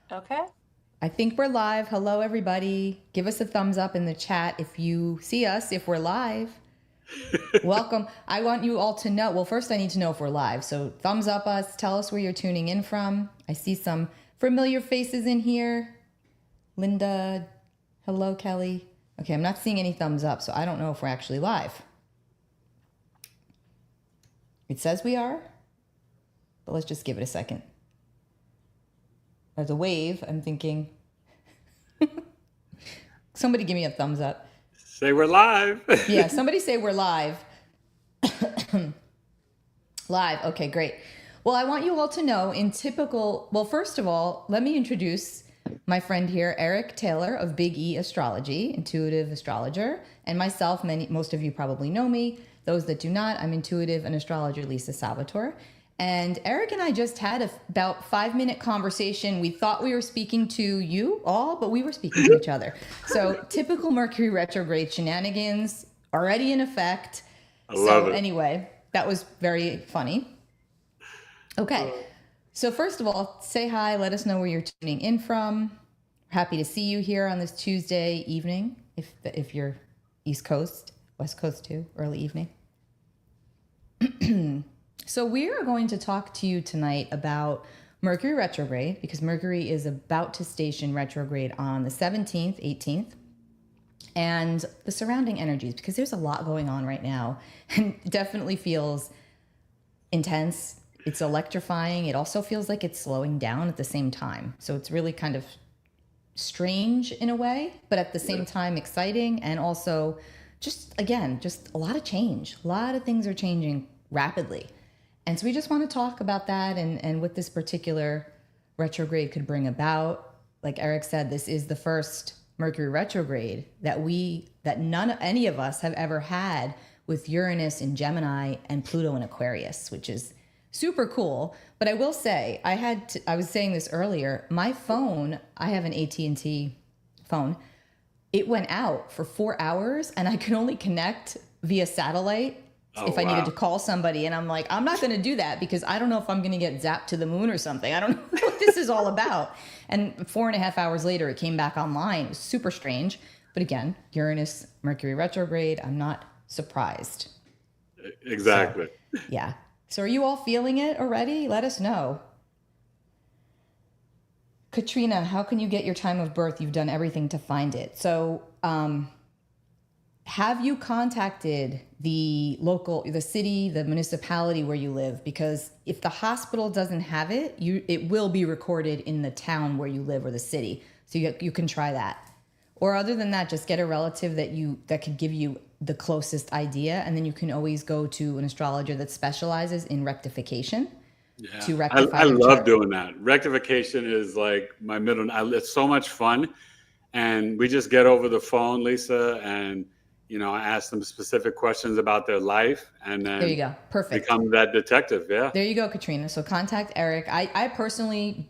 Okay. I think we're live. Hello, everybody. Give us a thumbs up in the chat if you see us, if we're live. Welcome. I want you all to know. Well, first, I need to know if we're live. So, thumbs up us. Tell us where you're tuning in from. I see some familiar faces in here. Linda. Hello, Kelly. Okay, I'm not seeing any thumbs up, so I don't know if we're actually live. It says we are, but let's just give it a second. There's a wave. I'm thinking. Somebody give me a thumbs up. Say we're live. Yeah, somebody say we're live. Live. Okay, great. Well, I want you all to know well, first of all, let me introduce my friend here, Eric Taylor of Big E Astrology, intuitive astrologer, and myself. Most of you probably know me. Those that do not, I'm intuitive and astrologer Lisa Salvatore. And Eric and I just had about 5-minute conversation. We thought we were speaking to you all, but we were speaking to each other. So typical Mercury retrograde shenanigans already in effect. I love it. Anyway, that was very funny. Okay. So first of all, say hi. Let us know where you're tuning in from. Happy to see you here on this Tuesday evening. If you're East Coast, West Coast too, early evening. So we are going to talk to you tonight about Mercury retrograde, because Mercury is about to station retrograde on the 17th, 18th, and the surrounding energies, because there's a lot going on right now and it definitely feels intense. It's electrifying. It also feels like it's slowing down at the same time. So it's really kind of strange in a way, but at the same time exciting, and also just a lot of change. A lot of things are changing rapidly. And so we just want to talk about that and what this particular retrograde could bring about. Like Eric said, this is the first Mercury retrograde that any of us have ever had, with Uranus in Gemini and Pluto in Aquarius, which is super cool. But I will say, I was saying this earlier, my phone, I have an AT&T phone. It went out for 4 hours and I could only connect via satellite if I needed to call somebody. And I'm like, I'm not going to do that because I don't know if I'm going to get zapped to the moon or something. I don't know what this is all about. And 4.5 hours later, it came back online. It was super strange. But again, Uranus, Mercury retrograde, I'm not surprised. Exactly. So, yeah. So are you all feeling it already? Let us know. Katrina, how can you get your time of birth? You've done everything to find it. So, have you contacted the city, the municipality where you live? Because if the hospital doesn't have it, it will be recorded in the town where you live or the city. So you can try that. Or other than that, just get a relative that could give you the closest idea, and then you can always go to an astrologer that specializes in rectification. Yeah. To rectify I your love chart. doing that. Rectification is like my middle. It's so much fun. And we just get over the phone, Lisa, and I ask them specific questions about their life, and then There you go. Perfect. become that detective. Yeah. There you go, Katrina. So contact Eric. I personally,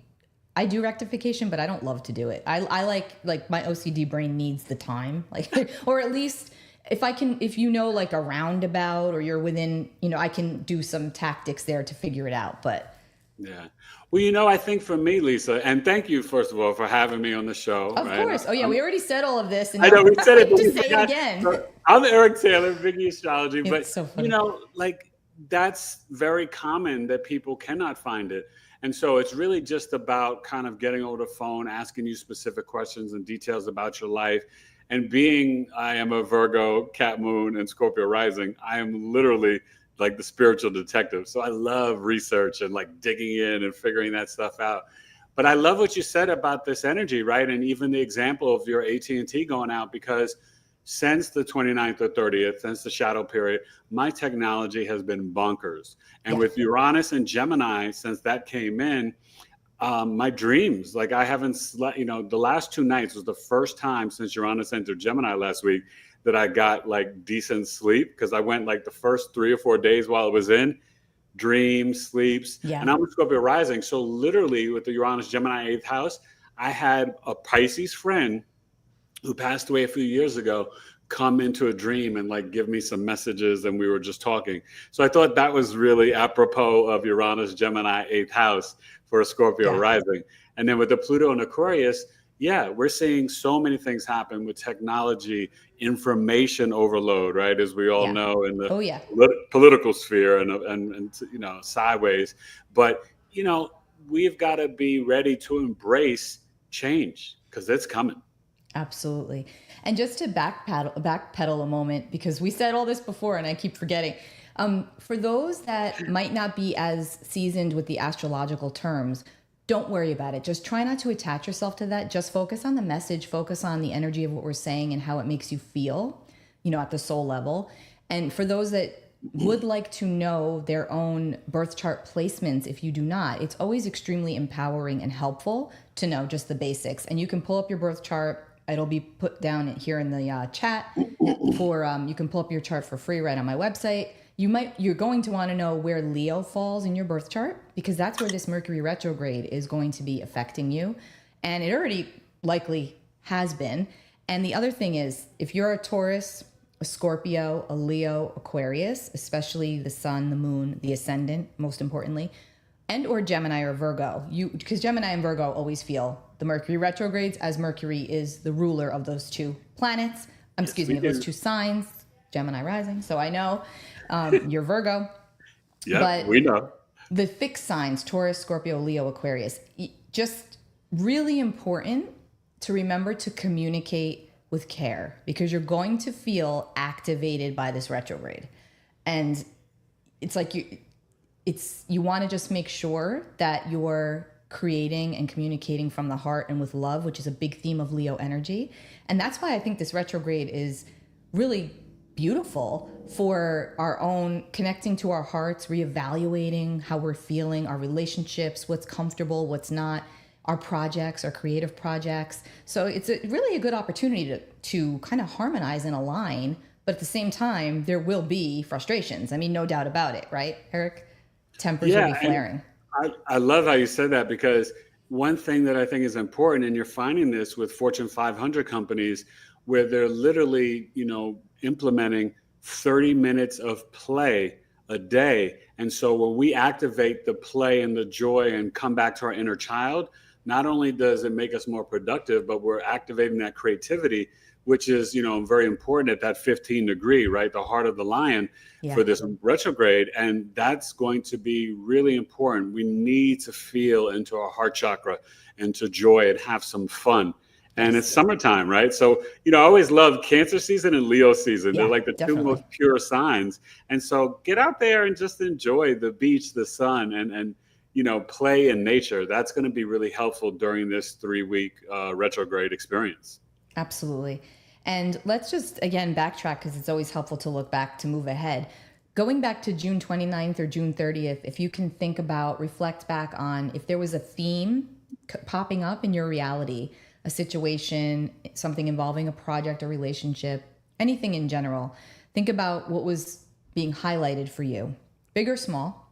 I do rectification, but I don't love to do it. I like my OCD brain needs the time, like, or at least if like a roundabout, or you're within, I can do some tactics there to figure it out. But Yeah. Well, I think for me, Lisa, and thank you, first of all, for having me on the show. of Right. course. Oh yeah, we already said all of this, and I know we said it, but we just say it forgot. again. So, I'm Eric Taylor, Biggie Astrology, but It's so funny. like that's very common that people cannot find it. And so it's really just about kind of getting over the phone, asking you specific questions and details about your life. And I am a Virgo, Cat Moon, and Scorpio rising, I am literally like the spiritual detective. So I love research and like digging in and figuring that stuff out. But I love what you said about this energy, right? And even the example of your AT&T going out, because since the 29th or 30th, since the shadow period, my technology has been bonkers. And with Uranus and Gemini, since that came in, my dreams, like I haven't slept, the last 2 nights was the first time since Uranus entered Gemini last week that I got like decent sleep, because I went like the first 3 or 4 days while it was in, dreams, sleeps. Yeah. And I'm a Scorpio rising. So literally with the Uranus Gemini 8th house, I had a Pisces friend who passed away a few years ago come into a dream and like give me some messages, and we were just talking. So I thought that was really apropos of Uranus, Gemini, 8th house for a Scorpio rising. And then with the Pluto and Aquarius, yeah, we're seeing so many things happen with technology, information overload, right? As we all know in the political sphere and you know, sideways. But, you know, we've got to be ready to embrace change because it's coming. Absolutely. And just to backpedal a moment, because we said all this before and I keep forgetting. For those that might not be as seasoned with the astrological terms, don't worry about it. Just try not to attach yourself to that. Just focus on the message, focus on the energy of what we're saying and how it makes you feel, you know, at the soul level. And for those that would like to know their own birth chart placements, if you do not, it's always extremely empowering and helpful to know just the basics. And you can pull up your birth chart. It'll be put down here in the chat for, you can pull up your chart for free right on my website. You're going to want to know where Leo falls in your birth chart, because that's where this Mercury retrograde is going to be affecting you. And it already likely has been. And the other thing is, if you're a Taurus, a Scorpio, a Leo, Aquarius, especially the sun, the moon, the ascendant, most importantly, and or Gemini or Virgo, because Gemini and Virgo always feel the Mercury retrogrades, as Mercury is the ruler of those two planets, of those two signs, Gemini rising. So I know you're Virgo. Yeah, but we know. The fixed signs, Taurus, Scorpio, Leo, Aquarius, just really important to remember to communicate with care, because you're going to feel activated by this retrograde. And it's like you want to just make sure that you're creating and communicating from the heart and with love, which is a big theme of Leo energy. And that's why I think this retrograde is really beautiful for our own connecting to our hearts, reevaluating how we're feeling, our relationships, what's comfortable, what's not, our projects, our creative projects. So it's really a good opportunity to kind of harmonize and align, but at the same time, there will be frustrations. I mean, no doubt about it, right, Eric? Tempers will be flaring. I love how you said that, because one thing that I think is important, and you're finding this with Fortune 500 companies, where they're literally, you know, implementing 30 minutes of play a day. And so when we activate the play and the joy and come back to our inner child, not only does it make us more productive, but we're activating that creativity, which is, you know, very important at that 15 degree, right? The heart of the lion for this retrograde. And that's going to be really important. We need to feel into our heart chakra and to joy and have some fun. And it's summertime, right? So, you know, I always love Cancer season and Leo season. They're like the two most pure signs. And so get out there and just enjoy the beach, the sun, and you know, play in nature. That's going to be really helpful during this 3-week retrograde experience. Absolutely. And let's just, again, backtrack, because it's always helpful to look back to move ahead. Going back to June 29th or June 30th, if you can think about, reflect back on if there was a theme popping up in your reality, a situation, something involving a project or relationship, anything in general, think about what was being highlighted for you, big or small,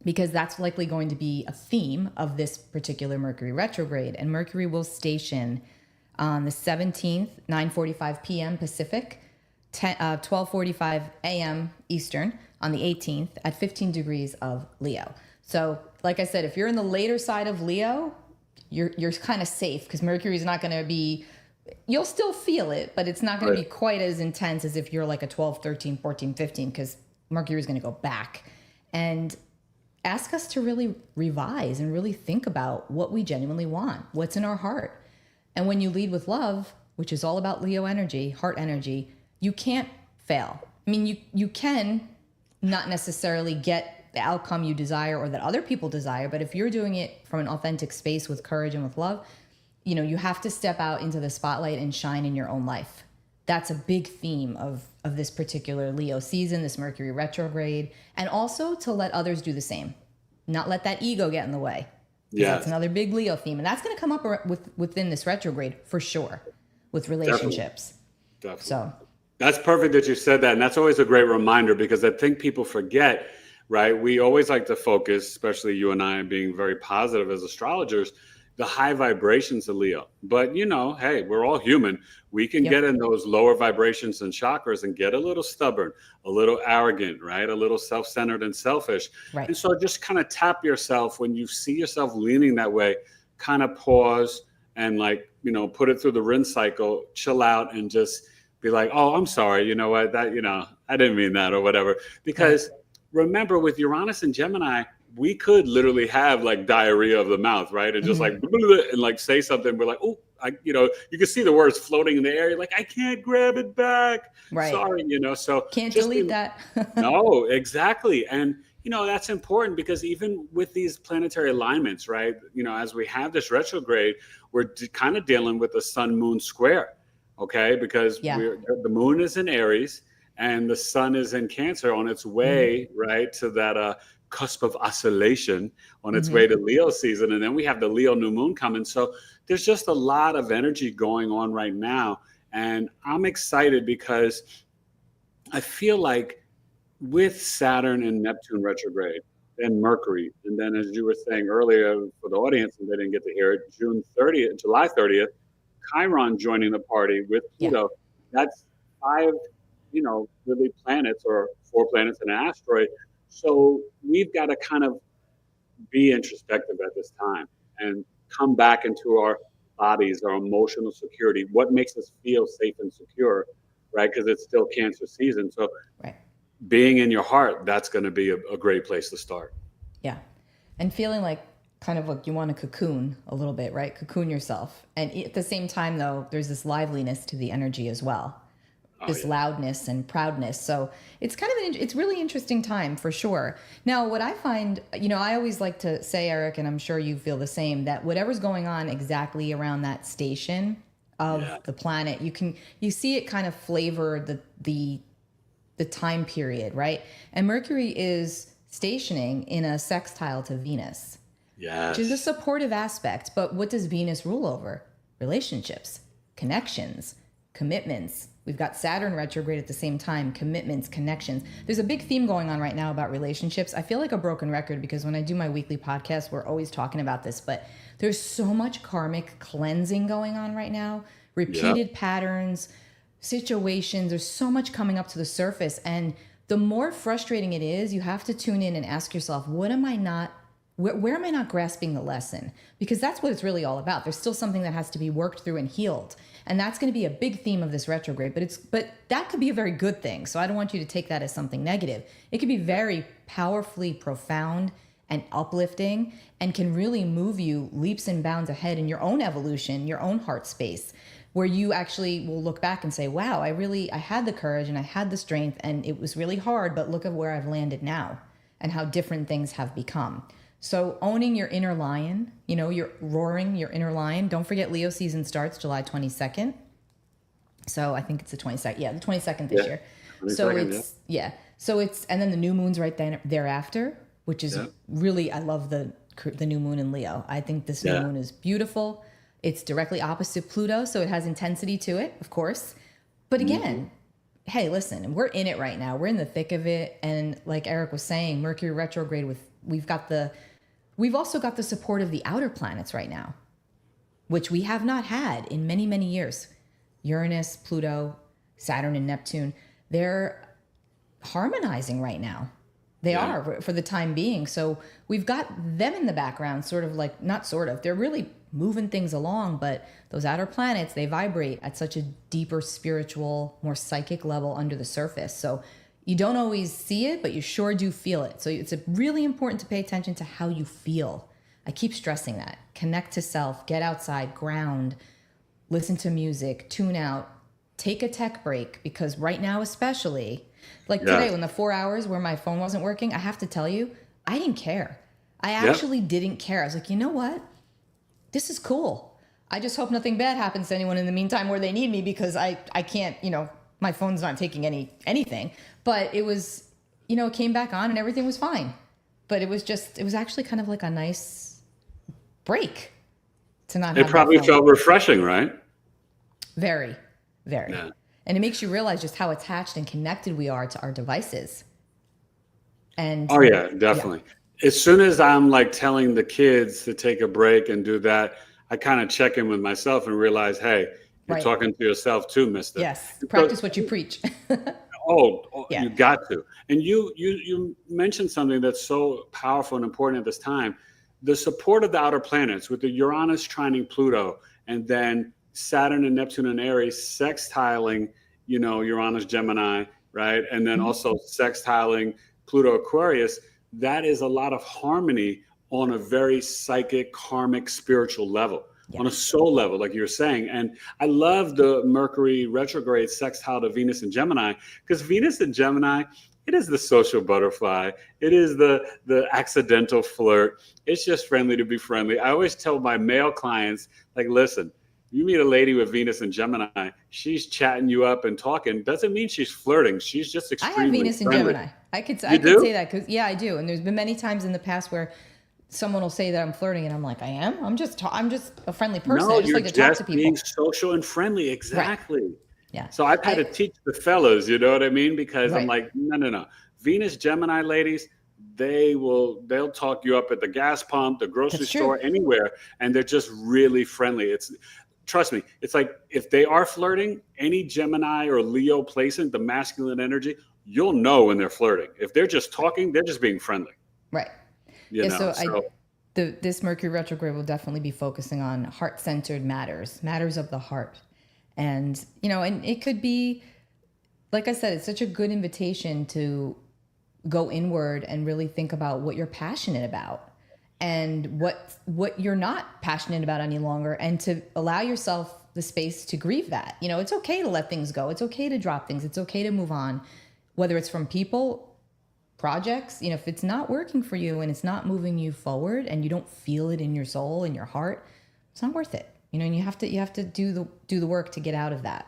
because that's likely going to be a theme of this particular Mercury retrograde. And Mercury will station on the 17th, 9:45 p.m. Pacific, 12:45 a.m. Eastern on the 18th at 15 degrees of Leo. So like I said, if you're in the later side of Leo, you're kind of safe, because Mercury is not going to be, you'll still feel it, but it's not going to be quite as intense as if you're like a 12, 13, 14, 15, because Mercury is going to go back. And ask us to really revise and really think about what we genuinely want, what's in our heart. And when you lead with love, which is all about Leo energy, heart energy, you can't fail. I mean, you can not necessarily get the outcome you desire or that other people desire, but if you're doing it from an authentic space with courage and with love, you know, you have to step out into the spotlight and shine in your own life. That's a big theme of this particular Leo season, this Mercury retrograde, and also to let others do the same. Not let that ego get in the way. Yeah, that's another big Leo theme, and that's going to come up within this retrograde for sure, with relationships. Definitely. So that's perfect that you said that, and that's always a great reminder, because I think people forget, right? We always like to focus, especially you and I, being very positive as astrologers, the high vibrations of Leo. But, hey, we're all human. We can Yep. get in those lower vibrations and chakras and get a little stubborn, a little arrogant, right? A little self-centered and selfish. Right. And so just kind of tap yourself when you see yourself leaning that way, kind of pause and put it through the rinse cycle, chill out and just be like, oh, I'm sorry. You know what? That, I didn't mean that or whatever. Because remember, with Uranus and Gemini, we could literally have like diarrhea of the mouth, right? And just like, and like say something. We're like, oh, you can see the words floating in the air. You're like, I can't grab it back. Right. Sorry, so can't delete that. No, exactly. And, that's important because even with these planetary alignments, right? As we have this retrograde, we're kind of dealing with the sun moon square. Okay. Because the moon is in Aries and the sun is in Cancer on its way, right, to that, cusp of oscillation on its way to Leo season. And then we have the Leo new moon coming. So there's just a lot of energy going on right now. And I'm excited because I feel like with Saturn and Neptune retrograde and Mercury, and then as you were saying earlier for the audience, and they didn't get to hear it, July 30th, Chiron joining the party with Pluto. That's 5, really planets or 4 planets and an asteroid. So we've got to kind of be introspective at this time and come back into our bodies, our emotional security, what makes us feel safe and secure, right? Because it's still Cancer season. So being in your heart, that's going to be a great place to start. Yeah. And feeling like kind of like you want to cocoon a little bit, right? Cocoon yourself. And at the same time, though, there's this liveliness to the energy as well. This loudness and proudness. So it's kind of it's really interesting time for sure. Now, what I find, I always like to say, Eric, and I'm sure you feel the same, that whatever's going on exactly around that station of the planet, you see it kind of flavor the time period, right? And Mercury is stationing in a sextile to Venus, which is a supportive aspect. But what does Venus rule over? Relationships, connections, commitments. We've got Saturn retrograde at the same time, commitments, connections. There's a big theme going on right now about relationships. I feel like a broken record because when I do my weekly podcast, we're always talking about this, but there's so much karmic cleansing going on right now, repeated patterns, situations. There's so much coming up to the surface. And the more frustrating it is, you have to tune in and ask yourself, where am I not grasping the lesson? Because that's what it's really all about. There's still something that has to be worked through and healed. And that's going to be a big theme of this retrograde, but that could be a very good thing. So I don't want you to take that as something negative. It could be very powerfully profound and uplifting and can really move you leaps and bounds ahead in your own evolution, your own heart space, where you actually will look back and say, wow, I had the courage and I had the strength and it was really hard, but look at where I've landed now and how different things have become. So owning your inner lion, you're roaring your inner lion. Don't forget Leo season starts July 22nd. So I think it's the 22nd. Yeah, the 22nd this year. So and then the new moon's right thereafter, which is really, I love the new moon in Leo. I think this new moon is beautiful. It's directly opposite Pluto, so it has intensity to it, of course. But again, hey, listen, we're in it right now. We're in the thick of it. And like Eric was saying, Mercury retrograde we've also got the support of the outer planets right now, which we have not had in many, many years. Uranus, Pluto, Saturn, and Neptune, they're harmonizing right now. They are for the time being. So we've got them in the background, they're really moving things along, but those outer planets, they vibrate at such a deeper spiritual, more psychic level under the surface. So you don't always see it, but you sure do feel it. So it's really important to pay attention to how you feel. I keep stressing that. Connect to self, get outside, ground, listen to music, tune out, take a tech break, because right now especially, today when the 4 hours where my phone wasn't working, I have to tell you, I didn't care. I actually didn't care. I was like, you know what? This is cool. I just hope nothing bad happens to anyone in the meantime where they need me, because I can't, my phone's not taking anything. But it was, it came back on and everything was fine. But it was actually kind of like a nice break to not have it probably felt refreshing, right? Very, very. Yeah. And it makes you realize just how attached and connected we are to our devices. And oh yeah, definitely. as soon as I'm like telling the kids to take a break and do that, I kind of check in with myself and realize, hey, you're Right. talking to yourself too, mister. Yes. And so, Practice what you preach. Yeah. you got to. And you mentioned something that's so powerful and important at this time. The support of the outer planets with the Uranus trining Pluto, and then Saturn and Neptune and Aries sextiling, Uranus Gemini, right? And then Mhm. also sextiling Pluto Aquarius. That is a lot of harmony on a very psychic, karmic, spiritual level, Yeah. on a soul level, like you're saying. And I love the Mercury retrograde sextile to Venus and Gemini, because Venus and Gemini, it is the social butterfly. It is the accidental flirt. It's just friendly to be friendly. I always tell my male clients, like, listen, you meet a lady with Venus and Gemini, she's chatting you up and talking. Doesn't mean she's flirting. She's just I have extremely Venus and friendly. Gemini. I could You do? say that because I do. And there's been many times in the past where someone will say that I'm flirting, and I'm like, I am. I'm just a friendly person. No, I just you're like to talk just to people. being social and friendly. Right. Exactly. Yeah. So I've had to teach the fellas, you know what I mean? Because I'm Right. like, no. Venus, Gemini ladies, they'll talk you up at the gas pump, the grocery That's true. store, anywhere, and they're just really friendly. Trust me, it's like if they are flirting, any Gemini or Leo placement, the masculine energy, you'll know when they're flirting. If they're just talking, they're just being friendly. Right. You Yeah. know, So this Mercury retrograde will definitely be focusing on heart-centered matters of the heart. And, and it could be, like I said, it's such a good invitation to go inward and really think about what you're passionate about and what you're not passionate about any longer, and to allow yourself the space to grieve that. It's okay to let things go. It's okay to drop things. It's okay to move on, whether it's from people, projects. If it's not working for you and it's not moving you forward and you don't feel it in your soul, in your heart, it's not worth it. And you have to do the work to get out of that.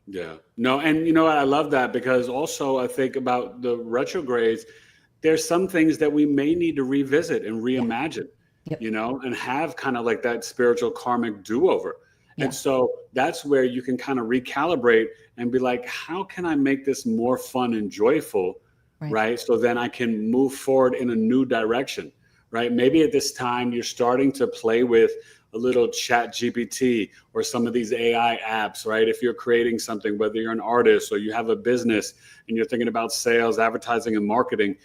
yeah. No, and you know what? I love that, because also I think about the retrogrades. There's some things that we may need to revisit and reimagine, Yep. and have kind of like that spiritual karmic do-over. Yeah. And so that's where you can kind of recalibrate and be like, how can I make this more fun and joyful? Right. So then I can move forward in a new direction, right? Maybe at this time you're starting to play with a little chat GPT or some of these AI apps, right? If you're creating something, whether you're an artist or you have a business and you're thinking about sales, advertising, and marketing,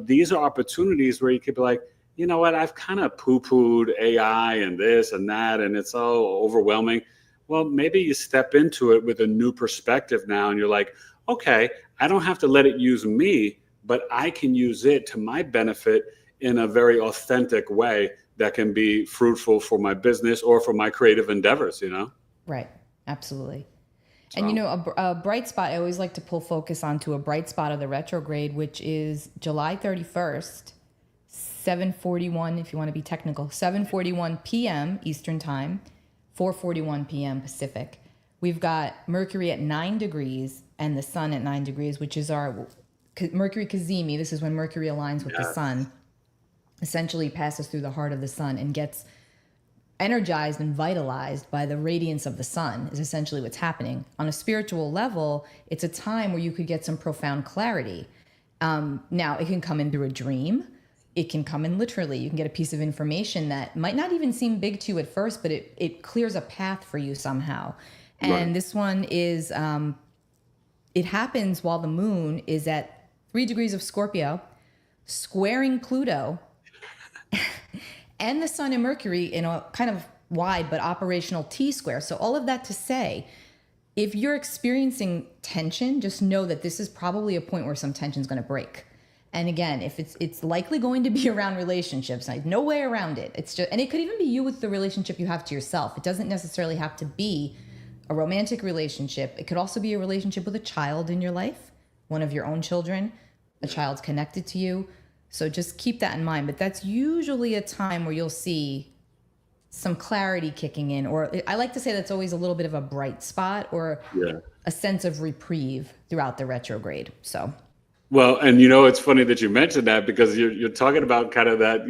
these are opportunities where you could be like, you know what, I've kind of poo-pooed AI and this and that, and it's all overwhelming. Well, maybe you step into it with a new perspective now, and you're like, okay, I don't have to let it use me, but I can use it to my benefit in a very authentic way that can be fruitful for my business or for my creative endeavors, Right. Absolutely. So, And a bright spot, I always like to pull focus onto a bright spot of the retrograde, which is July 31st, 7:41, if you want to be technical, 7:41 p.m. Eastern Time, 4:41 p.m. Pacific. We've got Mercury at 9 degrees and the Sun at 9 degrees, which is our Mercury Kazimi. This is when Mercury aligns with the Sun, essentially passes through the heart of the Sun and gets energized and vitalized by the radiance of the Sun, is essentially what's happening. On a spiritual level, it's a time where you could get some profound clarity. Now, it can come in through a dream. It can come in literally. You can get a piece of information that might not even seem big to you at first, but it clears a path for you somehow. And this one is, it happens while the moon is at 3 degrees of Scorpio, squaring Pluto, and the Sun and Mercury in a kind of wide but operational T-square. So all of that to say, if you're experiencing tension, just know that this is probably a point where some tension is going to break. And again, if it's likely going to be around relationships, like no way around it. It's just, and it could even be you with the relationship you have to yourself. It doesn't necessarily have to be a romantic relationship. It could also be a relationship with a child in your life, one of your own children, a child's connected to you. So just keep that in mind. But that's usually a time where you'll see some clarity kicking in, or I like to say that's always a little bit of a bright spot or a sense of reprieve throughout the retrograde. So. Well, and it's funny that you mentioned that, because you're talking about kind of that,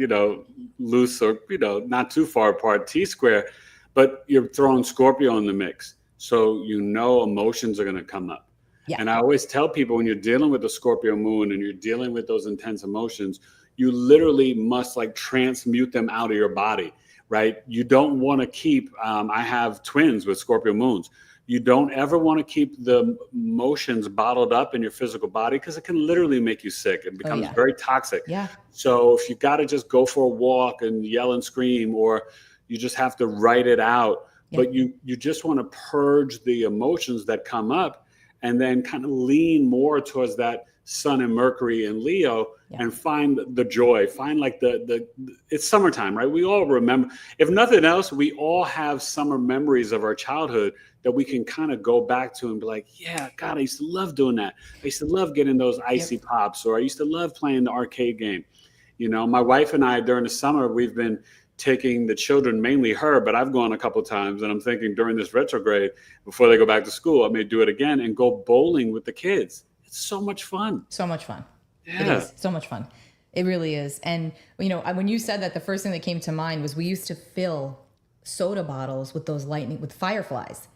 loose or, not too far apart T-square, but you're throwing Scorpio in the mix. So, emotions are going to come up. Yeah. And I always tell people, when you're dealing with the Scorpio moon and you're dealing with those intense emotions, you literally must like transmute them out of your body, right? You don't want to keep, I have twins with Scorpio moons. You don't ever want to keep the emotions bottled up in your physical body because it can literally make you sick. It becomes very toxic. Yeah. So if you got to just go for a walk and yell and scream, or you just have to write it out, but you just want to purge the emotions that come up and then kind of lean more towards that Sun and Mercury and Leo and find the joy, find like it's summertime, right? We all remember, if nothing else, we all have summer memories of our childhood that we can kind of go back to and be like, yeah, God, I used to love doing that. I used to love getting those icy pops, or I used to love playing the arcade game. You know, my wife and I during the summer, we've been taking the children, mainly her, but I've gone a couple of times, and I'm thinking during this retrograde, before they go back to school, I may do it again and go bowling with the kids. It's so much fun. So much fun. Yeah. It is so much fun. It really is. And, you know, when you said that, the first thing that came to mind was we used to fill soda bottles with those with fireflies.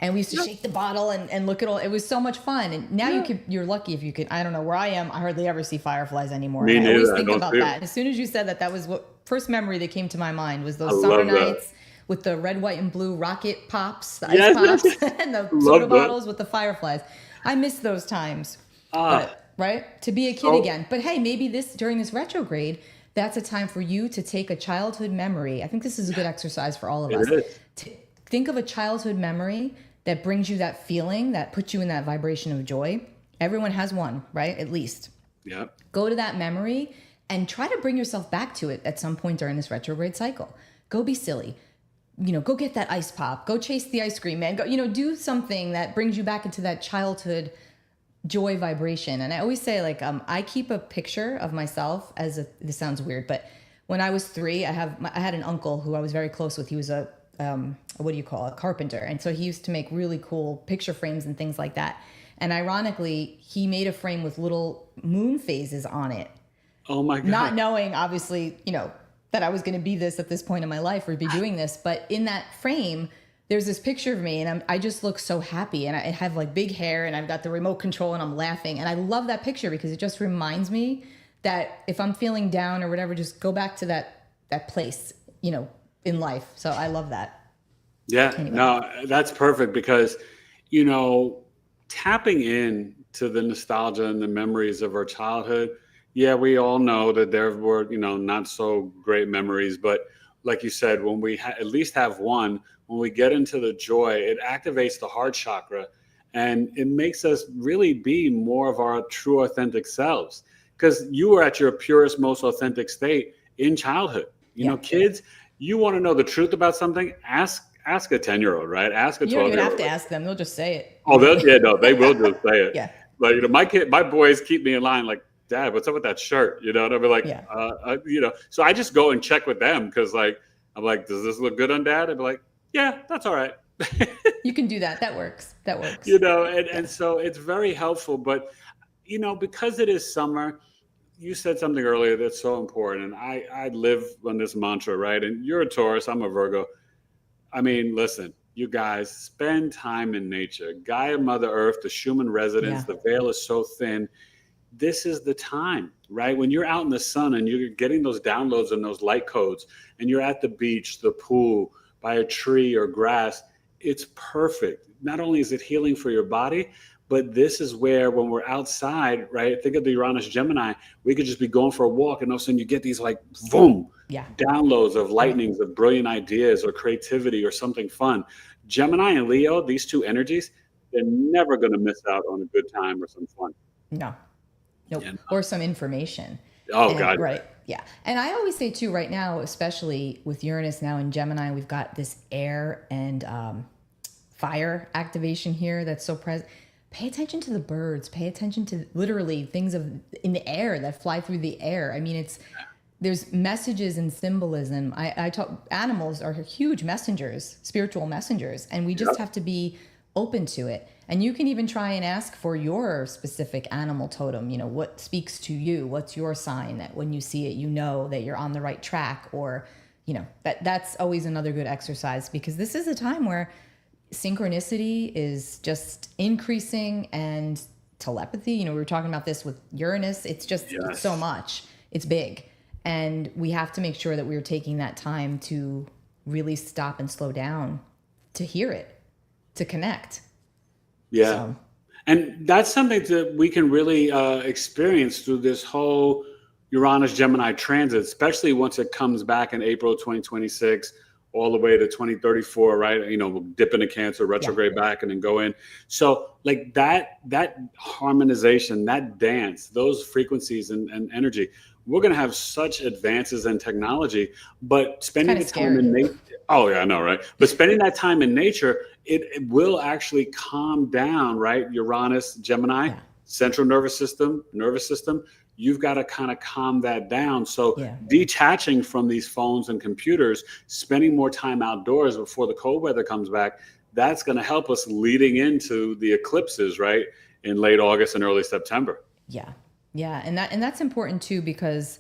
And we used to shake the bottle and look at all. It was so much fun. And now you're lucky if you could. I don't know where I am. I hardly ever see fireflies anymore. Me neither. I always think about that. And as soon as you said that, that was what first memory that came to my mind was those summer nights with the red, white, and blue rocket pops, the ice pops, and the soda bottles with the fireflies. I miss those times. Right? To be a kid again. But hey, maybe during this retrograde, that's a time for you to take a childhood memory. I think this is a good exercise for all of us. Think of a childhood memory that brings you that feeling, that puts you in that vibration of joy. Everyone has one, right? At least. Yeah. Go to that memory and try to bring yourself back to it at some point during this retrograde cycle. Go be silly. You know, go get that ice pop. Go chase the ice cream man. Go, you know, do something that brings you back into that childhood joy vibration. And I always say, like, I keep a picture of myself this sounds weird, but when I was 3, I had an uncle who I was very close with. He was a carpenter. And so he used to make really cool picture frames and things like that. And ironically, he made a frame with little moon phases on it. Oh my God. Not knowing, obviously, you know, that I was going to be this at this point in my life or be doing this. But in that frame, there's this picture of me and I just look so happy, and I have like big hair and I've got the remote control and I'm laughing. And I love that picture because it just reminds me that if I'm feeling down or whatever, just go back to that place, you know, in life. So I love that. Yeah, anyway. No, that's perfect because, you know, tapping in to the nostalgia and the memories of our childhood. Yeah, we all know that there were, you know, not so great memories, but like you said, when we at least have one, when we get into the joy, it activates the heart chakra and it makes us really be more of our true authentic selves. Because you were at your purest, most authentic state in childhood. You know, kids, you want to know the truth about something, ask a 10-year-old, right? Ask a 12-year-old. You don't even have to ask them. They'll just say it. Oh, they will just say it. Yeah. But, you know, my boys keep me in line like, Dad, what's up with that shirt? You know, and I'll be like, you know, so I just go and check with them because, like, I'm like, does this look good on Dad? I'd be like, yeah, that's all right. You can do that. That works. You know, and so it's very helpful. But, you know, because it is summer, you said something earlier that's so important. And I live on this mantra, right? And you're a Taurus, I'm a Virgo. I mean, listen, you guys, spend time in nature. Gaia, Mother Earth, the Schumann resonance, the veil is so thin. This is the time, right? When you're out in the sun and you're getting those downloads and those light codes and you're at the beach, the pool, by a tree or grass, it's perfect. Not only is it healing for your body, but this is where when we're outside, right? Think of the Uranus Gemini, we could just be going for a walk and all of a sudden you get these like, boom, downloads of lightnings of brilliant ideas or creativity or something fun. Gemini and Leo, these two energies, they're never going to miss out on a good time or some fun. No. Nope. Yeah, no. Or some information. Oh, God. Right. Yeah. And I always say too, right now, especially with Uranus now in Gemini, we've got this air and fire activation here that's so present. Pay attention to the birds. Pay attention to literally things in the air that fly through the air. I mean, there's messages and symbolism. I talk, animals are huge messengers, spiritual messengers, and we just have to be open to it. And you can even try and ask for your specific animal totem, you know, what speaks to you, what's your sign that when you see it, you know that you're on the right track, or, you know, that's always another good exercise, because this is a time where synchronicity is just increasing, and telepathy, you know, we were talking about this with Uranus. It's just it's so much. It's big. And we have to make sure that we're taking that time to really stop and slow down, to hear it, to connect. Yeah. So, And that's something that we can really experience through this whole Uranus Gemini transit, especially once it comes back in April 2026, all the way to 2034, right? You know, we'll dip into Cancer, retrograde back, and then go in. So like that harmonization, that dance, those frequencies and energy, we're going to have such advances in technology, but spending the time in nature. Oh yeah, I know, right? But spending that time in nature, it will actually calm down, right? Uranus, Gemini, central nervous system. You've got to kind of calm that down. So detaching from these phones and computers, spending more time outdoors before the cold weather comes back, that's going to help us leading into the eclipses, right? In late August and early September. Yeah. Yeah. And that's important too, because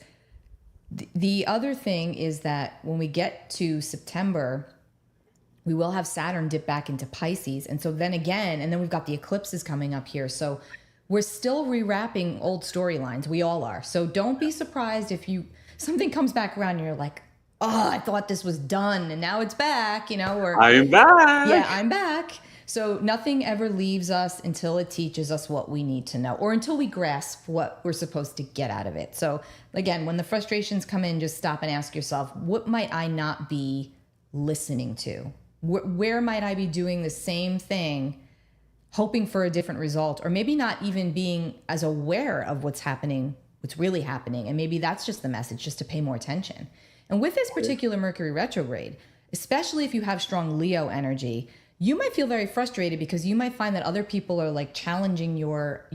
the other thing is that when we get to September, we will have Saturn dip back into Pisces. And so then again, and then we've got the eclipses coming up here. So we're still rewrapping old storylines. We all are. So don't be surprised if something comes back around and you're like, oh, I thought this was done and now it's back, or I am back. Yeah, I'm back. So nothing ever leaves us until it teaches us what we need to know, or until we grasp what we're supposed to get out of it. So again, when the frustrations come in, just stop and ask yourself, what might I not be listening to? Where might I be doing the same thing, hoping for a different result, or maybe not even being as aware of what's happening, what's really happening. And maybe that's just the message, just to pay more attention. And with this particular Mercury retrograde, especially if you have strong Leo energy, you might feel very frustrated because you might find that other people are like challenging your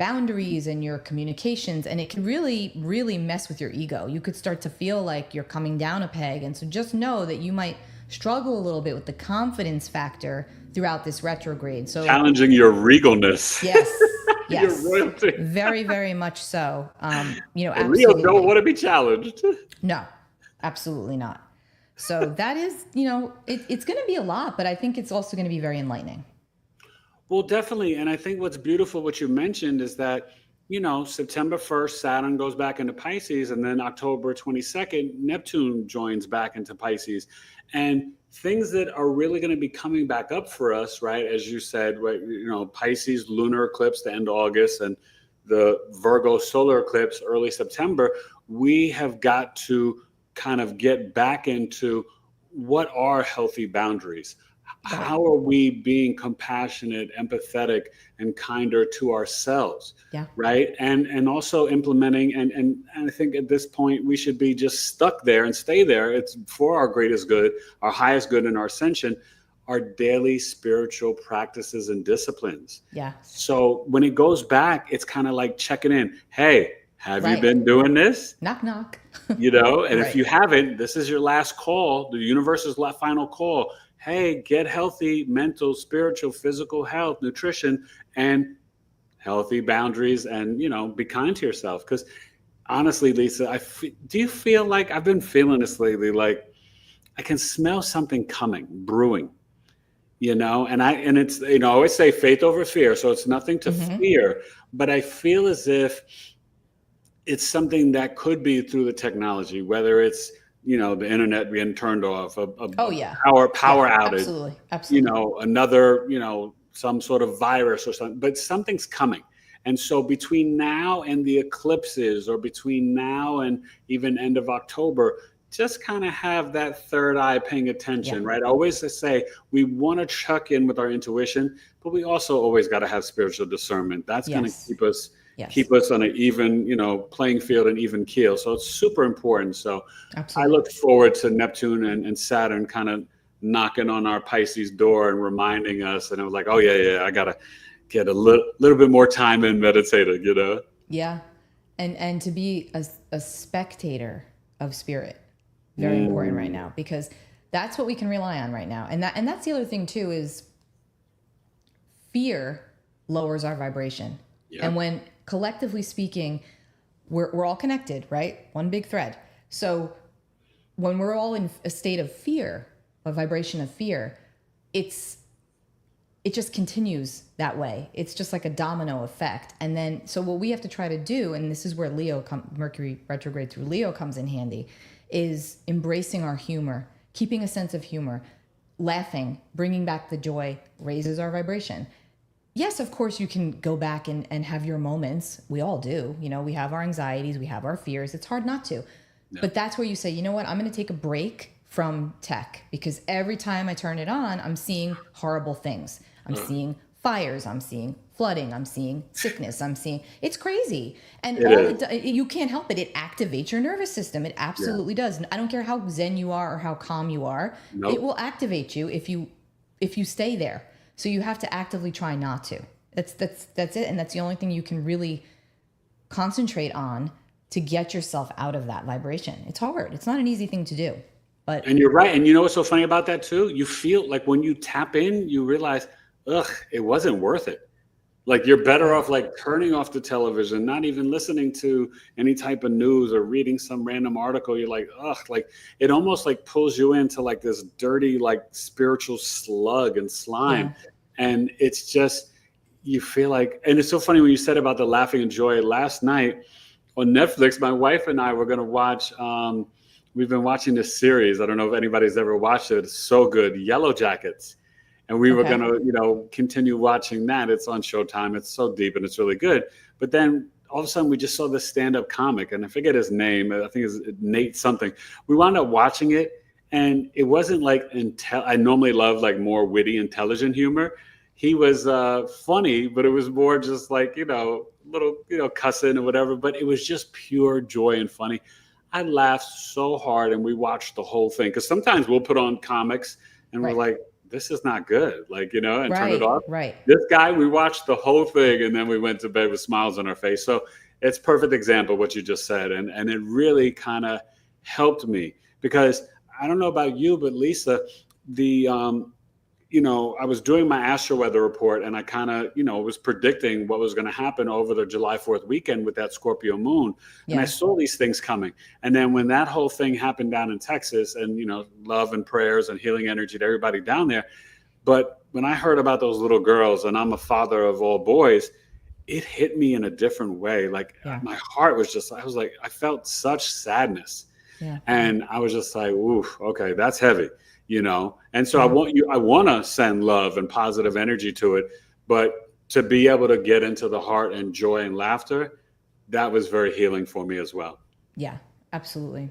boundaries and your communications, and it can really, really mess with your ego. You could start to feel like you're coming down a peg. And so just know that you might struggle a little bit with the confidence factor throughout this retrograde. So challenging your regalness. Yes. Your royalty. Very, very much so. Absolutely. Leo don't want to be challenged. No, absolutely not. So that is, it's going to be a lot, but I think it's also going to be very enlightening. Well, definitely. And I think what's beautiful, what you mentioned, is that, September 1st, Saturn goes back into Pisces, and then October 22nd, Neptune joins back into Pisces. And things that are really going to be coming back up for us, right? As you said, right, Pisces lunar eclipse the end of August, and the Virgo solar eclipse early September, we have got to kind of get back into what are healthy boundaries. How are we being compassionate, empathetic, and kinder to ourselves? Yeah. Right. And also implementing, and I think at this point we should be just stuck there and stay there. It's for our greatest good, our highest good, and our ascension, our daily spiritual practices and disciplines. Yeah. So when it goes back, it's kind of like checking in. Hey, have you been doing this? Knock, knock. And if you haven't, this is your last call, the universe's final call. Hey, get healthy, mental, spiritual, physical health, nutrition, and healthy boundaries, and, be kind to yourself. Because honestly, Lisa, do you feel like, I've been feeling this lately, like I can smell something coming, brewing, and it's, I always say faith over fear. So it's nothing to fear, but I feel as if it's something that could be through the technology, whether it's, the internet being turned off, power outage, absolutely. Another, some sort of virus or something, but something's coming. And so between now and the eclipses, or between now and even end of October, just kind of have that third eye paying attention, right? I always say we want to check in with our intuition, but we also always got to have spiritual discernment. That's going to keep us on an even, playing field and even keel. So it's super important. So absolutely. I look forward to Neptune and Saturn kind of knocking on our Pisces door and reminding us. And I was like, oh yeah, I got to get a little bit more time in meditating, Yeah. And to be a spectator of spirit, very important right now, because that's what we can rely on right now. And that's the other thing too, is fear lowers our vibration. Yeah. And when collectively speaking, we're all connected, right? One big thread. So when we're all in a state of fear, a vibration of fear, it it just continues that way. It's just like a domino effect. And then, so what we have to try to do, and this is where Mercury retrograde through Leo comes in handy, is embracing our humor, keeping a sense of humor, laughing, bringing back the joy, raises our vibration. Yes, of course, you can go back and have your moments. We all do. You know, we have our anxieties, we have our fears. It's hard not to. Yeah. But that's where you say, you know what, I'm going to take a break from tech, because every time I turn it on, I'm seeing horrible things. I'm seeing fires, I'm seeing flooding, I'm seeing sickness, it's crazy. And you can't help it. It activates your nervous system. It absolutely does. And I don't care how zen you are or how calm you are. Nope. It will activate you if you stay there. So you have to actively try not to. That's it. And that's the only thing you can really concentrate on to get yourself out of that vibration. It's hard. It's not an easy thing to do. And you're right. And you know what's so funny about that too? You feel like when you tap in, you realize, it wasn't worth it. Like you're better off like turning off the television, not even listening to any type of news or reading some random article. You're like, like it almost like pulls you into like this dirty, like spiritual slug and slime. Yeah. And it's just, you feel like, and it's so funny when you said about the laughing and joy. Last night on Netflix, my wife and I were going to watch, we've been watching this series. I don't know if anybody's ever watched it. It's so good. Yellow Jackets. And we were going to, continue watching that. It's on Showtime. It's so deep and it's really good. But then all of a sudden we just saw this stand-up comic, and I forget his name. I think it's Nate something. We wound up watching it, and it wasn't like, I normally love like more witty, intelligent humor. He was funny, but it was more just like, little, cussing or whatever. But it was just pure joy and funny. I laughed so hard, and we watched the whole thing. Because sometimes we'll put on comics and we're like, this is not good, and turn it off. Right. This guy, we watched the whole thing, and then we went to bed with smiles on our face. So it's perfect example of what you just said. And it really kind of helped me, because I don't know about you, but Lisa, I was doing my astro weather report, and I kind of, was predicting what was going to happen over the July 4th weekend with that Scorpio moon. Yeah. And I saw these things coming. And then when that whole thing happened down in Texas, and, love and prayers and healing energy to everybody down there. But when I heard about those little girls, and I'm a father of all boys, it hit me in a different way. Like my heart was just, I felt such sadness. Yeah. And I was just like, oof, okay, that's heavy. And so I want to send love and positive energy to it, but to be able to get into the heart and joy and laughter, that was very healing for me as well. Yeah, absolutely.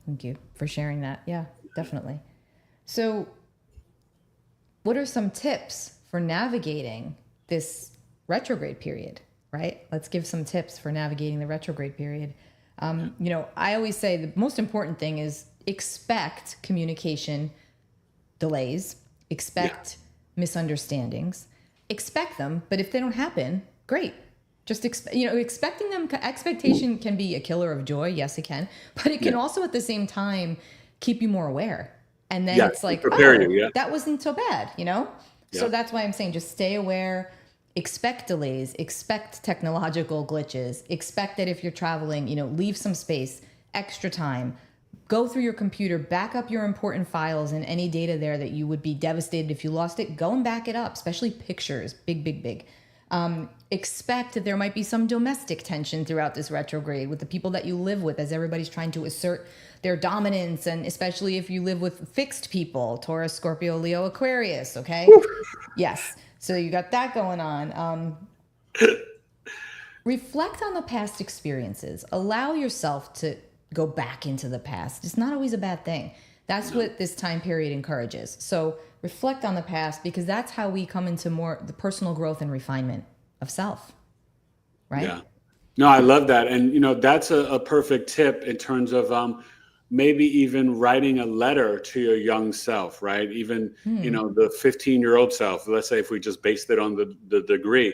Thank you for sharing that. Yeah, definitely. So what are some tips for navigating this retrograde period, right? Let's give some tips for navigating the retrograde period. I always say the most important thing is expect communication delays, expect misunderstandings, expect them, but if they don't happen, great. Just expecting them, expectation can be a killer of joy. Yes, it can, but it can also at the same time keep you more aware. And then it's like, that wasn't so bad, So that's why I'm saying just stay aware, expect delays, expect technological glitches, expect that if you're traveling, leave some space, extra time. Go through your computer, back up your important files and any data there that you would be devastated if you lost it. Go and back it up, especially pictures. Big. Expect that there might be some domestic tension throughout this retrograde with the people that you live with, as everybody's trying to assert their dominance, and especially if you live with fixed people, Taurus, Scorpio, Leo, Aquarius, okay? Yes. So you got that going on. Reflect on the past experiences. Allow yourself to go back into the past. It's not always a bad thing. That's what this time period encourages. So reflect on the past, because that's how we come into more the personal growth and refinement of self, right? Yeah. No, I love that. And, that's a perfect tip in terms of maybe even writing a letter to your young self, right? Even, the 15-year-old self, let's say if we just based it on the degree,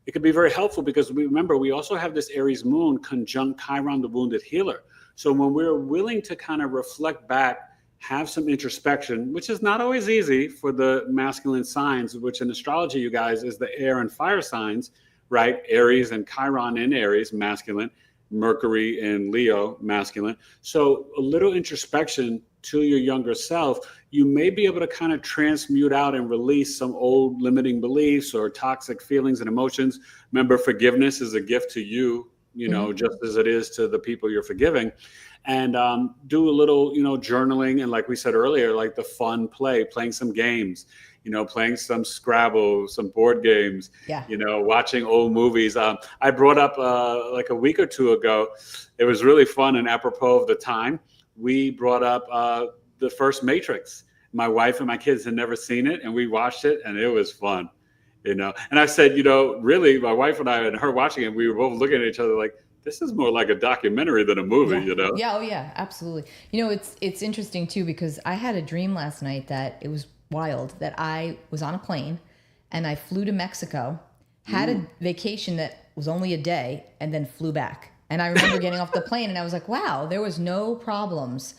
it could be very helpful, because we also have this Aries moon conjunct Chiron, the wounded healer. So when we're willing to kind of reflect back, have some introspection, which is not always easy for the masculine signs, which in astrology, you guys, is the air and fire signs, right? Aries and Chiron in Aries, masculine, Mercury in Leo, masculine. So a little introspection to your younger self, you may be able to kind of transmute out and release some old limiting beliefs or toxic feelings and emotions. Remember, forgiveness is a gift to you, just as it is to the people you're forgiving. And do a little, journaling. And like we said earlier, like the fun playing some games, playing some Scrabble, some board games, watching old movies. I brought up like a week or two ago, it was really fun and apropos of the time. We brought up the first Matrix. My wife and my kids had never seen it, and we watched it, and it was fun, And I said, really, my wife and I and her watching it, we were both looking at each other like, this is more like a documentary than a movie, Yeah, oh yeah, absolutely. It's interesting too, because I had a dream last night that it was wild, that I was on a plane and I flew to Mexico, had a vacation that was only a day, and then flew back. And I remember getting off the plane and I was like, wow, there was no problems.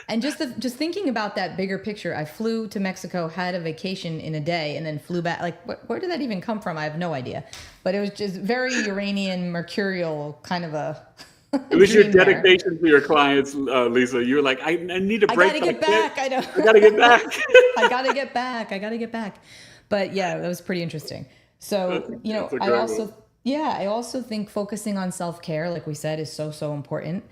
And just thinking about that bigger picture, I flew to Mexico, had a vacation in a day, and then flew back. Like, where did that even come from? I have no idea. But it was just very Uranian, mercurial kind of a. It was your dedication to your clients, Lisa. You were like, I need a break. I gotta get back. I know. I gotta get back. I gotta get back. But yeah, that was pretty interesting. So I also think focusing on self-care, like we said, is so important.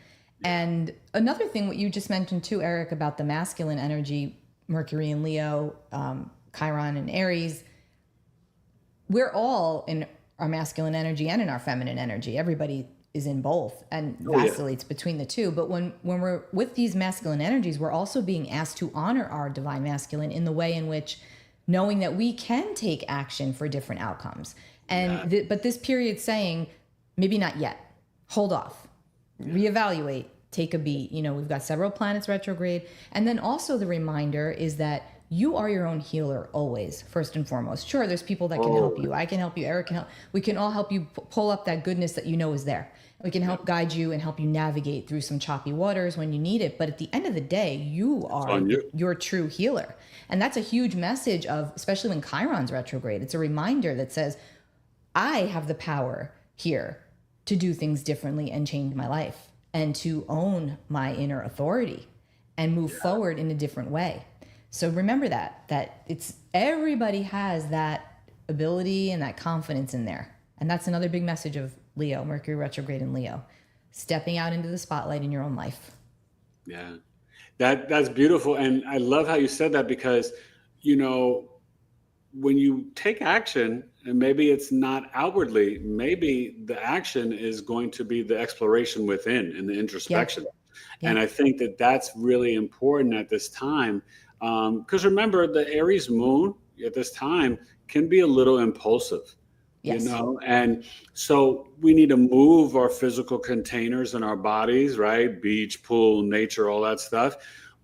And another thing, what you just mentioned too, Eric, about the masculine energy, Mercury in Leo, Chiron in Aries, we're all in our masculine energy and in our feminine energy. Everybody is in both and vacillates between the two. But when we're with these masculine energies, we're also being asked to honor our divine masculine in the way in which knowing that we can take action for different outcomes. And but this period saying, maybe not yet, hold off, reevaluate, take a beat. We've got several planets retrograde. And then also the reminder is that you are your own healer always, first and foremost. Sure, there's people that can help you. I can help you. Eric can help. We can all help you pull up that goodness that is there. We can help guide you and help you navigate through some choppy waters when you need it. But at the end of the day, you are your true healer. And that's a huge message of, especially when Chiron's retrograde, it's a reminder that says, I have the power here to do things differently and change my life and to own my inner authority and move forward in a different way. So remember that it's everybody has that ability and that confidence in there. And that's another big message of Leo, Mercury retrograde in Leo, stepping out into the spotlight in your own life. Yeah, that's beautiful. And I love how you said that, because, when you take action, and maybe it's not outwardly, maybe the action is going to be the exploration within and the introspection. Yeah. And I think that that's really important at this time. Because remember, the Aries moon at this time can be a little impulsive, and so we need to move our physical containers in our bodies, right? Beach, pool, nature, all that stuff.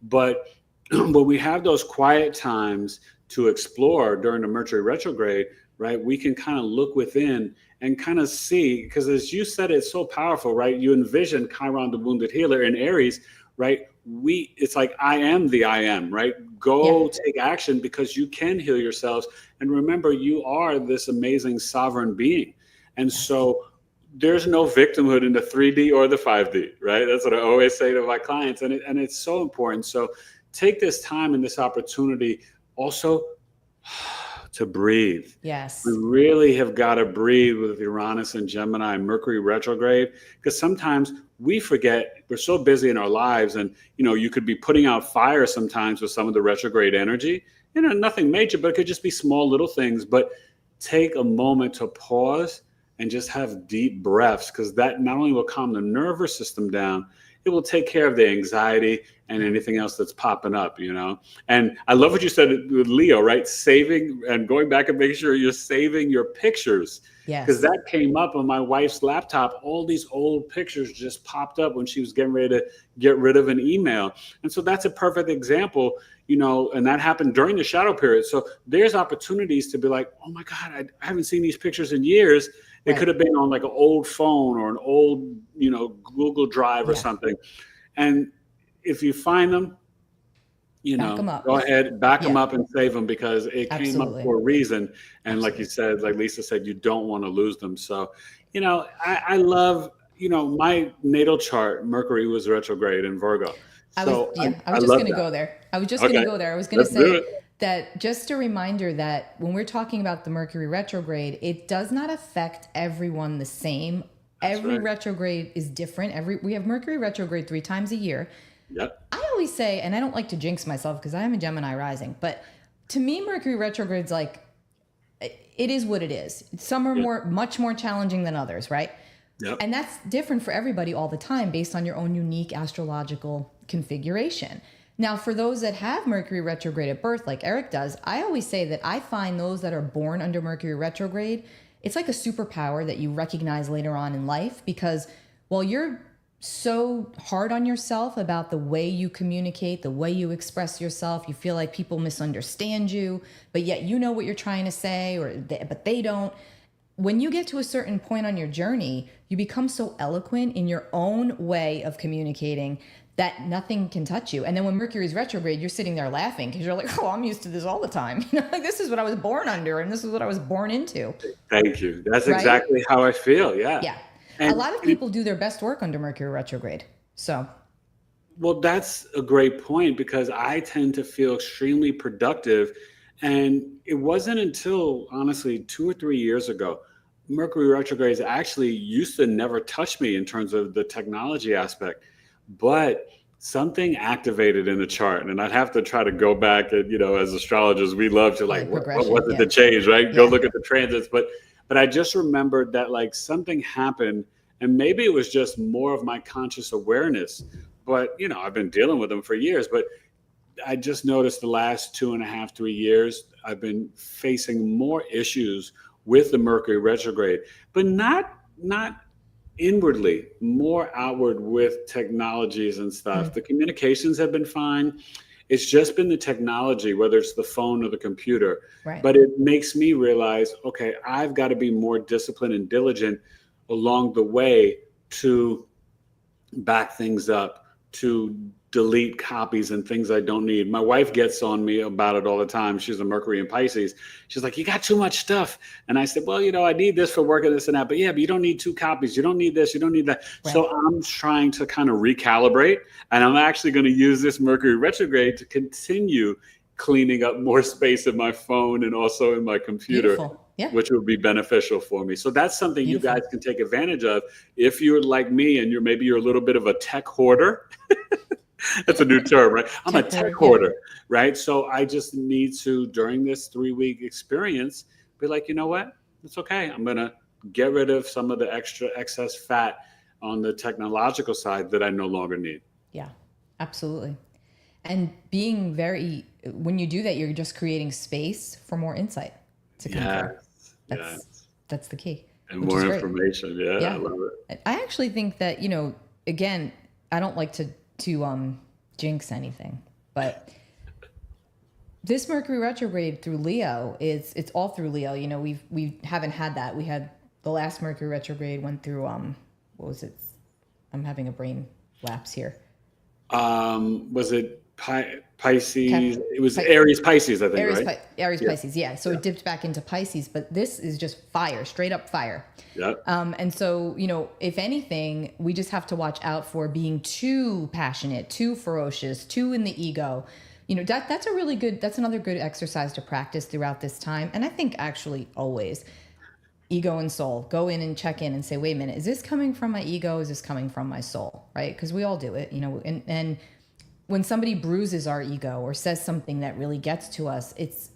But when we have those quiet times to explore during the Mercury retrograde, right, we can kind of look within and kind of see, because as you said, it's so powerful, right? You envision Chiron, the wounded healer, in Aries, right? It's like, I am the I am, right? Go take action, because you can heal yourselves. And remember, you are this amazing sovereign being. And so there's no victimhood in the 3D or the 5D, right? That's what I always say to my clients. And it's so important. So take this time and this opportunity also to breathe. Yes. We really have got to breathe with Uranus and Gemini and Mercury retrograde, because sometimes we forget, we're so busy in our lives, and you could be putting out fire sometimes with some of the retrograde energy. Nothing major, but it could just be small little things. But take a moment to pause and just have deep breaths, because that not only will calm the nervous system down, it will take care of the anxiety and anything else that's popping up, And I love what you said with Leo, right? Saving and going back and making sure you're saving your pictures. Yes. Because that came up on my wife's laptop. All these old pictures just popped up when she was getting ready to get rid of an email. And so that's a perfect example, and that happened during the shadow period. So there's opportunities to be like, oh my God, I haven't seen these pictures in years. It could have been on like an old phone or an old, Google Drive or something. And if you find them, go ahead, back them up and save them, because it came up for a reason. And like you said, like Lisa said, you don't want to lose them. So, I love, my natal chart, Mercury was retrograde in Virgo. I was So I I was just love going to that. go there. I was just going to Okay, go there. I was going to let's do say it. that just a reminder that when we're talking about the Mercury retrograde, it does not affect everyone the same. That's Every right. retrograde is different. We have Mercury retrograde 3 times a year. Yep. I always say, and I don't like to jinx myself because I am a Gemini rising, but to me, Mercury retrograde's like, it is what it is. Some are Yeah. much more challenging than others, right? Yep. And that's different for everybody all the time based on your own unique astrological configuration. Now, for those that have Mercury retrograde at birth, like Eric does, I always say that I find those that are born under Mercury retrograde, it's like a superpower that you recognize later on in life because while you're so hard on yourself about the way you communicate, the way you express yourself, you feel like people misunderstand you, but yet you know what you're trying to say, but they don't. When you get to a certain point on your journey, you become so eloquent in your own way of communicating that nothing can touch you. And then when Mercury's retrograde, you're sitting there laughing because you're like, oh, I'm used to this all the time. Like this is what I was born under and this is what I was born into. Thank you. That's Right? exactly how I feel. Yeah. Yeah. A And lot of people do their best work under Mercury retrograde. So, well, that's a great point because I tend to feel extremely productive. And it wasn't until honestly 2 or 3 years ago, Mercury retrogrades actually used to never touch me in terms of the technology aspect, but something activated in the chart. And I'd have to try to go back and, as astrologers, we love to like, what progression. was it Yeah. that changed, right? Go Yeah. look at the transits. But I just remembered that like something happened and maybe it was just more of my conscious awareness. But, I've been dealing with them for years, but I just noticed the last 2.5, 3 years, I've been facing more issues with the Mercury retrograde, but not inwardly, more outward with technologies and stuff. The communications have been fine. It's just been the technology, whether it's the phone or the computer. Right. But it makes me realize, okay, I've got to be more disciplined and diligent along the way to back things up, to delete copies and things I don't need. My wife gets on me about it all the time. She's a Mercury in Pisces. She's like, you got too much stuff. And I said, well, I need this for work and this and that. But yeah, but you don't need 2 copies. You don't need this. You don't need that. Right. So I'm trying to kind of recalibrate. And I'm actually going to use this Mercury retrograde to continue cleaning up more space in my phone and also in my computer. Beautiful. Yeah. Which would be beneficial for me. So that's something Beautiful. You guys can take advantage of if you're like me and you're a little bit of a tech hoarder. That's a new term, right? I'm a tech hoarder, right? So I just need to, during this 3-week experience, be like, you know what? It's okay. I'm going to get rid of some of the excess fat on the technological side that I no longer need. Yeah, absolutely. And when you do that, you're just creating space for more insight to come through. That's the key. And more information. Yeah, I love it. I actually think that, again, I don't like to jinx anything, but this Mercury retrograde through Leo it's all through Leo. We haven't had that. We had the last Mercury retrograde went through what was it? I'm having a brain lapse here. Was it Pisces? It was Aries Pisces, I think, right? Aries Pisces, yeah. So it dipped back into Pisces, but this is just fire, straight up fire. Yep. And so, if anything, we just have to watch out for being too passionate, too ferocious, too in the ego. That's another good exercise to practice throughout this time. And I think actually always ego and soul, go in and check in and say, wait a minute, is this coming from my ego? Is this coming from my soul? Right? Because we all do it, and when somebody bruises our ego or says something that really gets to us, it's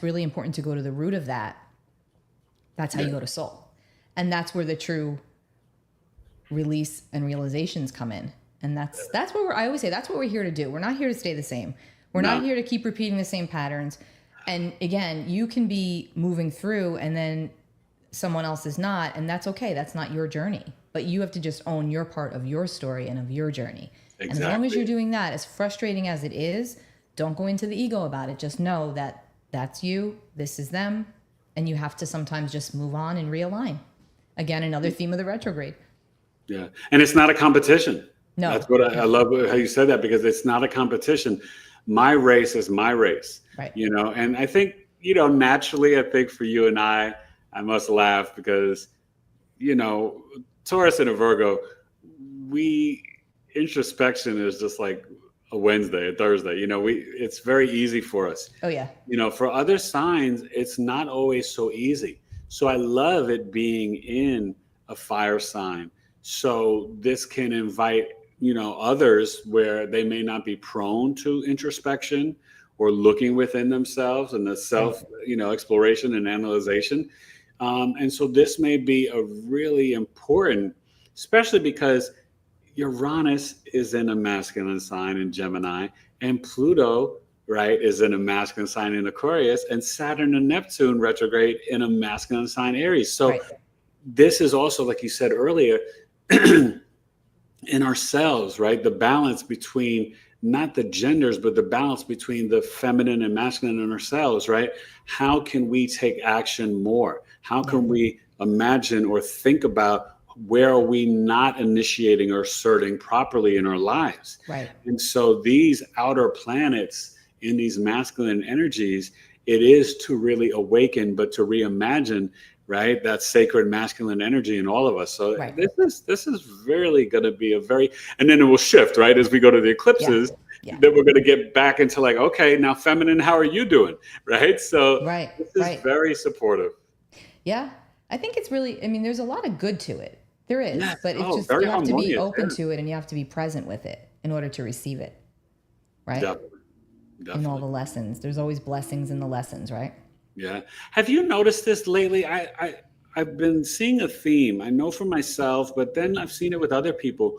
really important to go to the root of that. That's how you go to soul. And that's where the true release and realizations come in. And that's what I always say, that's what we're here to do. We're not here to stay the same. We're not here to keep repeating the same patterns. And again, you can be moving through and then someone else is not, and that's okay. That's not your journey. But you have to just own your part of your story and of your journey. Exactly. And as long as you're doing that, as frustrating as it is, don't go into the ego about it. Just know that that's you, this is them, and you have to sometimes just move on and realign. Again, another theme of the retrograde. Yeah. And it's not a competition. No. That's what I love how you said that, because it's not a competition. My race is my race. Right. And I think, naturally, I think for you and I must laugh because, Taurus and a Virgo, introspection is just like a Wednesday, a Thursday. It's very easy for us. Oh yeah. For other signs, it's not always so easy. So I love it being in a fire sign. So this can invite, others where they may not be prone to introspection or looking within themselves and the self, exploration and analyzation. And so this may be a really important, especially because Uranus is in a masculine sign in Gemini, and Pluto, right, is in a masculine sign in Aquarius, and Saturn and Neptune retrograde in a masculine sign Aries. So this is also, like you said earlier, in ourselves, right? The balance between not the genders, but the balance between the feminine and masculine in ourselves, right? How can we take action more? How can we imagine or think about where are we not initiating or asserting properly in our lives? Right. And so these outer planets in these masculine energies, it is to really awaken, but to reimagine, right, that sacred masculine energy in all of us. So this is really going to be and then it will shift, right, as we go to the eclipses. Then we're going to get back into like, okay, now feminine, how are you doing, right? So this is very supportive. Yeah, I think it's really, there's a lot of good to it. There is, but it's just, you have to be open to it, and you have to be present with it in order to receive it, right? Definitely. In all the lessons. There's always blessings in the lessons, right? Yeah. Have you noticed this lately? I've been seeing a theme. I know for myself, but then I've seen it with other people,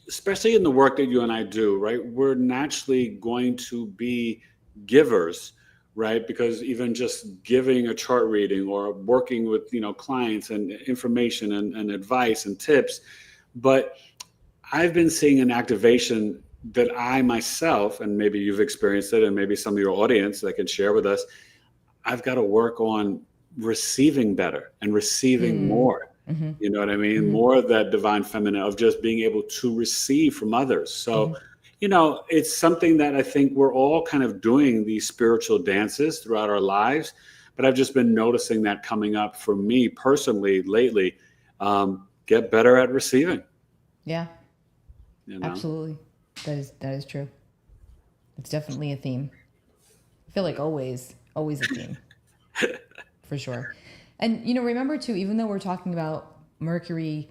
especially in the work that you and I do, right? We're naturally going to be givers, right? Because even just giving a chart reading or working with, clients and information and advice and tips. But I've been seeing an activation that I myself, and maybe you've experienced it, and maybe some of your audience that can share with us, I've got to work on receiving better and receiving more. Mm-hmm. You know what I mean? Mm-hmm. More of that divine feminine of just being able to receive from others. So, it's something that I think we're all kind of doing these spiritual dances throughout our lives, but I've just been noticing that coming up for me personally lately, get better at receiving. Yeah, absolutely. That is true. It's definitely a theme. I feel like always a theme for sure. And, remember too, even though we're talking about Mercury,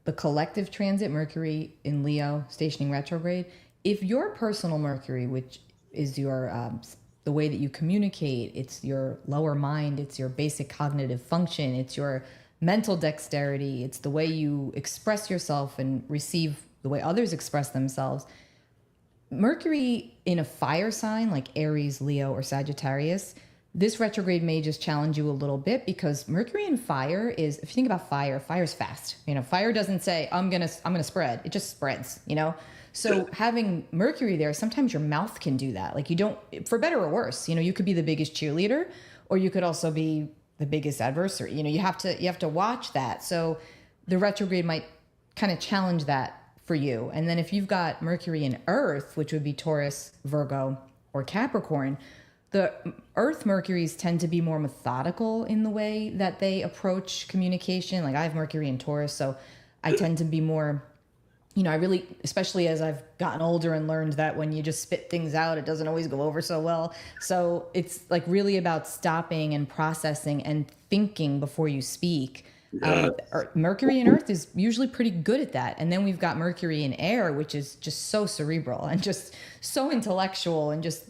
the collective transit, Mercury in Leo stationing retrograde, if your personal Mercury, which is your the way that you communicate, it's your lower mind, it's your basic cognitive function, it's your mental dexterity, it's the way you express yourself and receive the way others express themselves. Mercury in a fire sign like Aries, Leo, or Sagittarius, this retrograde may just challenge you a little bit because Mercury in fire is, if you think about fire, fire's fast. Fire doesn't say, I'm gonna spread. It just spreads, So having Mercury there, sometimes your mouth can do that. Like you don't, for better or worse, you could be the biggest cheerleader, or you could also be the biggest adversary. You have to watch that. So the retrograde might kind of challenge that for you. And then if you've got Mercury in Earth, which would be Taurus, Virgo, or Capricorn, the Earth Mercuries tend to be more methodical in the way that they approach communication. Like I have Mercury in Taurus, so I tend to be more, I really, especially as I've gotten older and learned that when you just spit things out, it doesn't always go over so well. So it's like really about stopping and processing and thinking before you speak. Mercury in Earth is usually pretty good at that. And then we've got Mercury in Air, which is just so cerebral and just so intellectual. And just,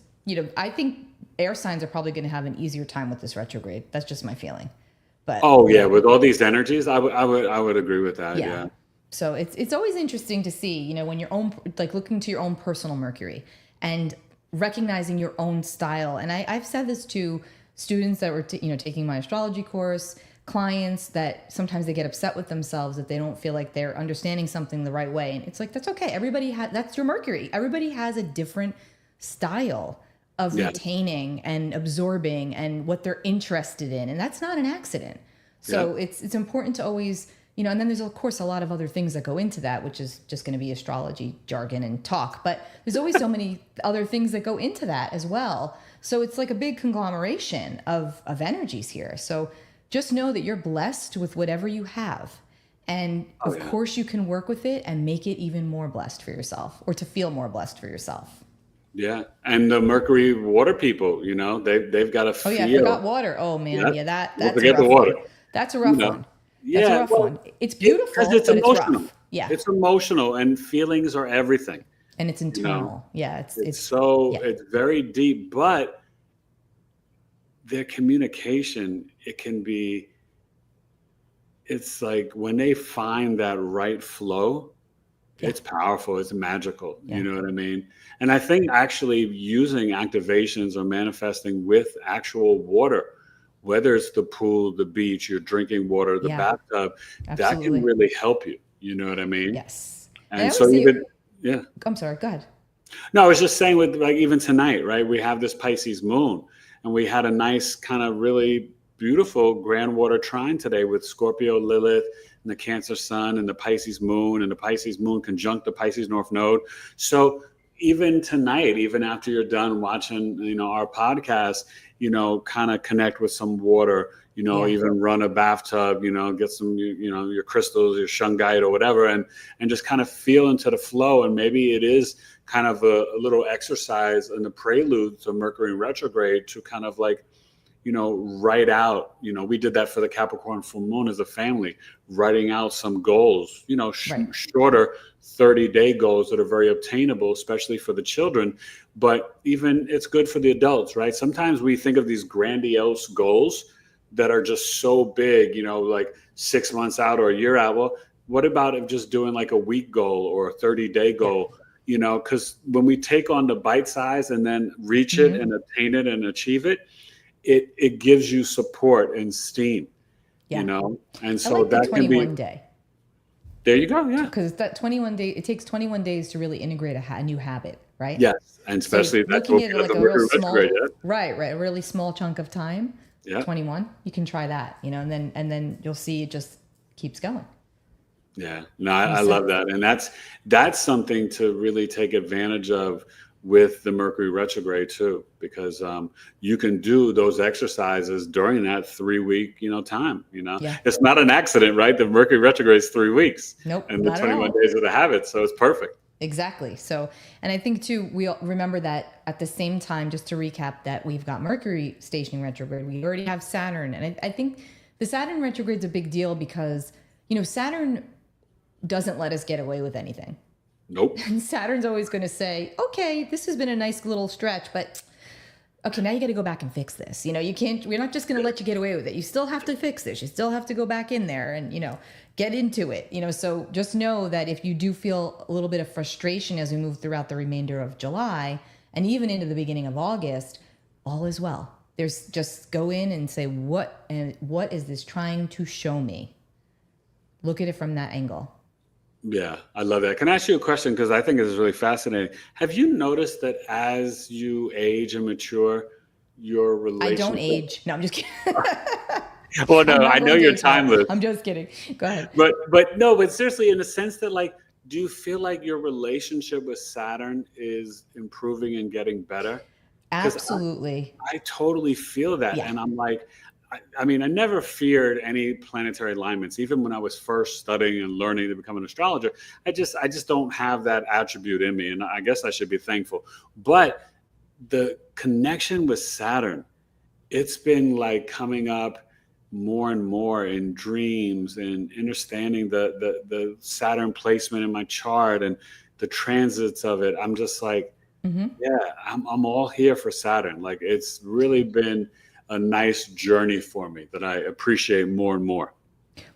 I think air signs are probably going to have an easier time with this retrograde. That's just my feeling. But with all these energies, I would agree with that. Yeah. So it's always interesting to see, when your own, like looking to your own personal Mercury and recognizing your own style. And I've said this to students that were, taking my astrology course, clients that sometimes they get upset with themselves that they don't feel like they're understanding something the right way. And it's like, that's okay. That's your Mercury. Everybody has a different style of retaining and absorbing and what they're interested in. And that's not an accident. So it's important to always, and then there's of course a lot of other things that go into that, which is just going to be astrology jargon and talk, but there's always so many other things that go into that as well. So it's like a big conglomeration of energies here. So just know that you're blessed with whatever you have. And of course you can work with it and make it even more blessed for yourself, or to feel more blessed for yourself. Yeah. And the Mercury water people, they've got to Oh yeah, I feel. forgot water. Oh man, yeah, Don't that's a forget the rough water. one. That's a rough one. That's a Yeah. rough Well, one. It's because beautiful, it's but it's emotional. rough. Yeah. It's emotional, and feelings are everything. And it's internal. Yeah, It's very deep, but their communication, it's like when they find that right flow, it's powerful, it's magical. You know what I mean? And I think actually using activations or manifesting with actual water, whether it's the pool, the beach, your drinking water, the bathtub, that can really help you. You know what I mean? Yes. And so even, I'm sorry, go ahead. No, I was just saying with like even tonight, right? We have this Pisces moon, and we had a nice kind of really beautiful grand water trine today with Scorpio Lilith and the Cancer Sun and the Pisces moon, and the Pisces moon conjunct the Pisces North Node. So even tonight, even after you're done watching, our podcast, kind of connect with some water, even run a bathtub, get some, your crystals, your shungite or whatever, and just kind of feel into the flow. And maybe it is kind of a little exercise in the prelude to Mercury retrograde to kind of like, write out, we did that for the Capricorn full moon as a family, writing out some goals, shorter 30-day goals that are very obtainable, especially for the children. But even it's good for the adults, right? Sometimes we think of these grandiose goals that are just so big, like 6 months out or a year out. Well, what about if just doing like a week goal or a 30-day goal? Because when we take on the bite size and then reach it and attain it and achieve it, it gives you support and steam, and so like that can be 21 day. There you go. Yeah, because that 21 day, it takes 21 days to really integrate a new habit, right? Yes, and especially so looking at like a real small, right, a really small chunk of time. 21, you can try that, and then you'll see it just keeps going. Yeah, no, I love that. And that's something to really take advantage of with the Mercury retrograde too, because you can do those exercises during that 3-week, time, It's not an accident, right? The Mercury retrograde is 3 weeks. Nope. And the 21 days of the habit. So it's perfect. Exactly. So, and I think too, we all remember that at the same time, just to recap, that we've got Mercury stationing retrograde. We already have Saturn. And I think the Saturn retrograde is a big deal because, Saturn doesn't let us get away with anything. Nope. And Saturn's always going to say, okay, this has been a nice little stretch, but okay, now you got to go back and fix this. We're not just going to let you get away with it. You still have to fix this. You still have to go back in there and, get into it. So just know that if you do feel a little bit of frustration as we move throughout the remainder of July and even into the beginning of August, all is well. There's just go in and say, what is this trying to show me? Look at it from that angle. Yeah, I love that. Can I ask you a question? Because I think it's really fascinating. Have you noticed that as you age and mature, your relationship... I don't age. No, I'm just kidding. Well, no, I know you're timeless. I'm just kidding. Go ahead. But seriously, in the sense that, like, do you feel like your relationship with Saturn is improving and getting better? Absolutely. I totally feel that. Yeah. And I'm like... I mean, I never feared any planetary alignments, even when I was first studying and learning to become an astrologer. I just don't have that attribute in me, and I guess I should be thankful. But the connection with Saturn, it's been like coming up more and more in dreams and understanding the Saturn placement in my chart and the transits of it. I'm just like, yeah, I'm all here for Saturn. Like, it's really been a nice journey for me that I appreciate more and more.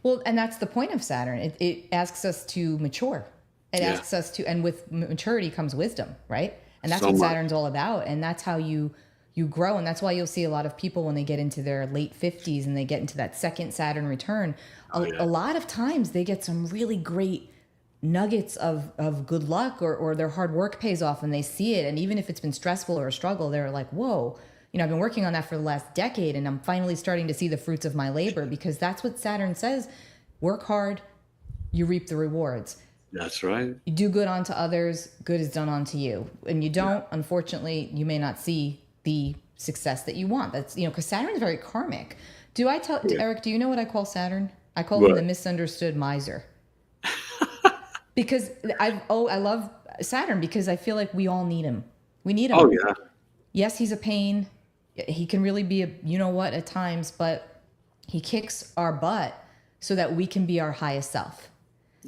Well, and that's the point of Saturn. It asks us to mature. It asks us to, and with maturity comes wisdom, right? And that's what Saturn's all about. And that's how you grow. And that's why you'll see a lot of people when they get into their late 50s and they get into that second Saturn return, a lot of times they get some really great nuggets of good luck or their hard work pays off and they see it. And even if it's been stressful or a struggle, they're like, whoa, I've been working on that for the last decade and I'm finally starting to see the fruits of my labor, because that's what Saturn says. Work hard, you reap the rewards. That's right. You do good unto others, good is done unto you. And you don't, unfortunately, you may not see the success that you want. That's, because Saturn is very karmic. Eric, do you know what I call Saturn? I call him What? the misunderstood miser. Because I love Saturn because I feel like we all need him. We need Oh him. yeah, Yes, he's a pain. He can really be a you know what at times, but he kicks our butt so that we can be our highest self.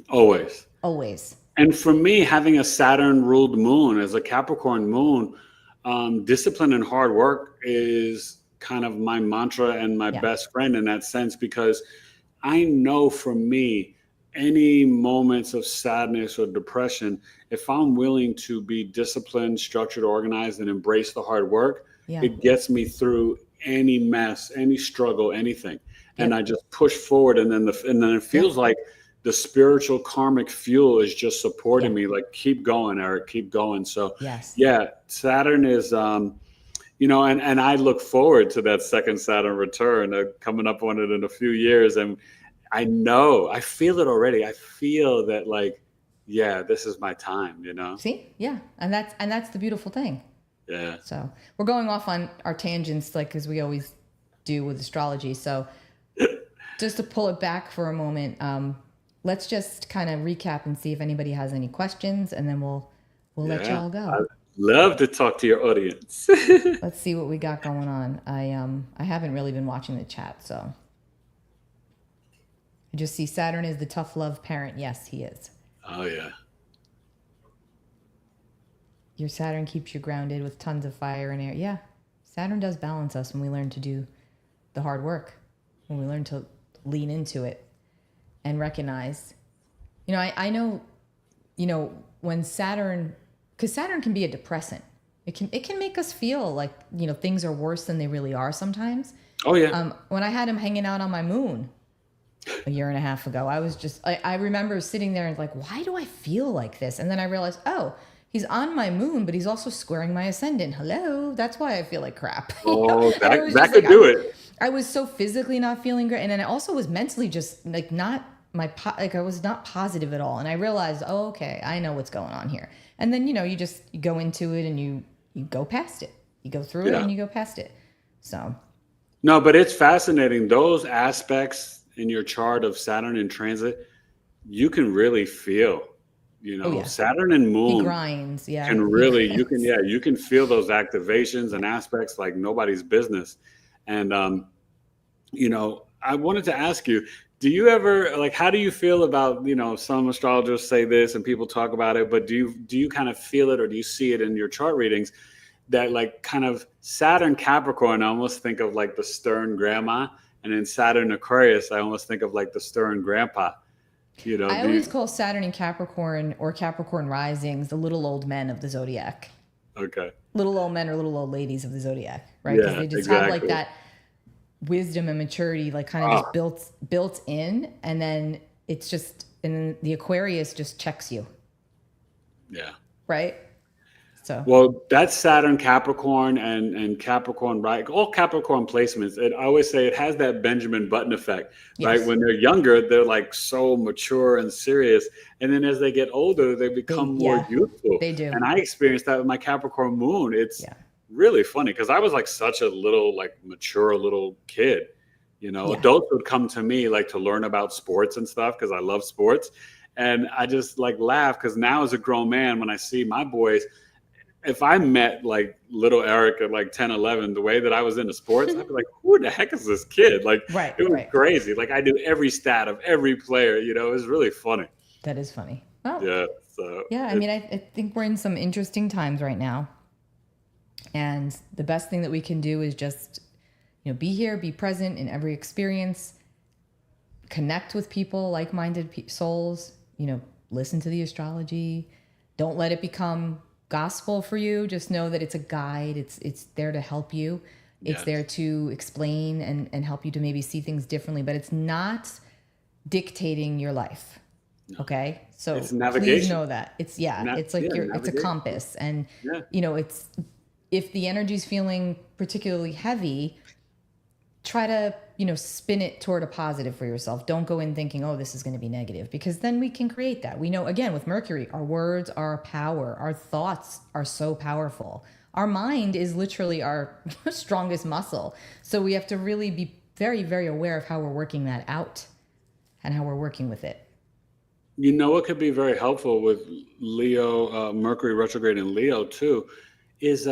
always. Always. And for me, having a Saturn ruled moon as a Capricorn moon, discipline and hard work is kind of my mantra and my Yeah. best friend in that sense, because I know for me, any moments of sadness or depression, if I'm willing to be disciplined, structured, organized, and embrace the hard work, Yeah. it gets me through any mess, any struggle, anything. And Yep. I just push forward, and then it Yeah. feels like the spiritual karmic fuel is just supporting Yeah. me. Like, keep going, Eric, keep going. So, Yes. yeah, Saturn is, and I look forward to that second Saturn return coming up on it in a few years. And I feel it already. I feel that, like, yeah, this is my time. See? Yeah. And that's the beautiful thing. Yeah. So we're going off on our tangents, like as we always do with astrology. So just to pull it back for a moment, let's just kind of recap and see if anybody has any questions, and then we'll let Yeah. y'all go. I love to talk to your audience. Let's see what we got going on. I haven't really been watching the chat, so I just see Saturn is the tough love parent. Yes, he is. Oh, yeah. Your Saturn keeps you grounded with tons of fire and air. Yeah, Saturn does balance us when we learn to do the hard work, when we learn to lean into it and recognize. I know, when Saturn, because Saturn can be a depressant. It can make us feel like, things are worse than they really are sometimes. Oh, yeah. When I had him hanging out on my moon a year and a half ago, I was just, I remember sitting there and like, why do I feel like this? And then I realized, oh, he's on my moon, but he's also squaring my ascendant. Hello, that's why I feel like crap. Oh, that just could do it. I was so physically not feeling great, and then I also was mentally just like not I was not positive at all. And I realized, oh, okay, I know what's going on here. And then you go into it and you go past it. You go through it and you go past it. So. No, but it's fascinating. Those aspects in your chart of Saturn in transit, you can really feel. Saturn and Moon. He grinds, yeah. Can really, you can feel those activations and aspects like nobody's business. And, I wanted to ask you, do you ever, like, how do you feel about, some astrologers say this and people talk about it, but do you kind of feel it, or do you see it in your chart readings that, like, kind of Saturn Capricorn, I almost think of like the stern grandma, and then Saturn Aquarius, I almost think of like the stern grandpa. I always call Saturn and Capricorn or Capricorn risings the little old men of the zodiac. Okay. Little old men or little old ladies of the zodiac, right? Yeah, Because they just exactly. have like that wisdom and maturity, like kind of just built in, and then it's just, and then the Aquarius just checks you. Yeah. Right. So. Well, that's Saturn Capricorn and Capricorn, right? All Capricorn placements. I always say it has that Benjamin Button effect, right? Yes. When they're younger, they're like so mature and serious. And then as they get older, they become more youthful. They do. And I experienced that with my Capricorn moon. It's really funny because I was like such a little, like, mature little kid. Adults would come to me like to learn about sports and stuff because I love sports. And I just like laugh because now as a grown man, when I see my boys, if I met like little Eric at like 10, 11, the way that I was into sports, I'd be like, who the heck is this kid? Like, it was crazy. Like, I knew every stat of every player, it was really funny. That is funny. Well, yeah. So I mean, I think we're in some interesting times right now. And the best thing that we can do is just, be here, be present in every experience, connect with people, like-minded souls, listen to the astrology. Don't let it become gospel for you. Just know that it's a guide. It's there to help you. It's there to explain and help you to maybe see things differently, but it's not dictating your life. Okay. So it's navigation. Please know that it's like it's a compass, and it's, if the energy's feeling particularly heavy, try to, spin it toward a positive for yourself. Don't go in thinking, oh, this is going to be negative, because then we can create that. We know, again, with Mercury, our words are power. Our thoughts are so powerful. Our mind is literally our strongest muscle. So we have to really be very, very aware of how we're working that out. and how we're working with it. You know what could be very helpful with Leo, Mercury retrograde in Leo too, is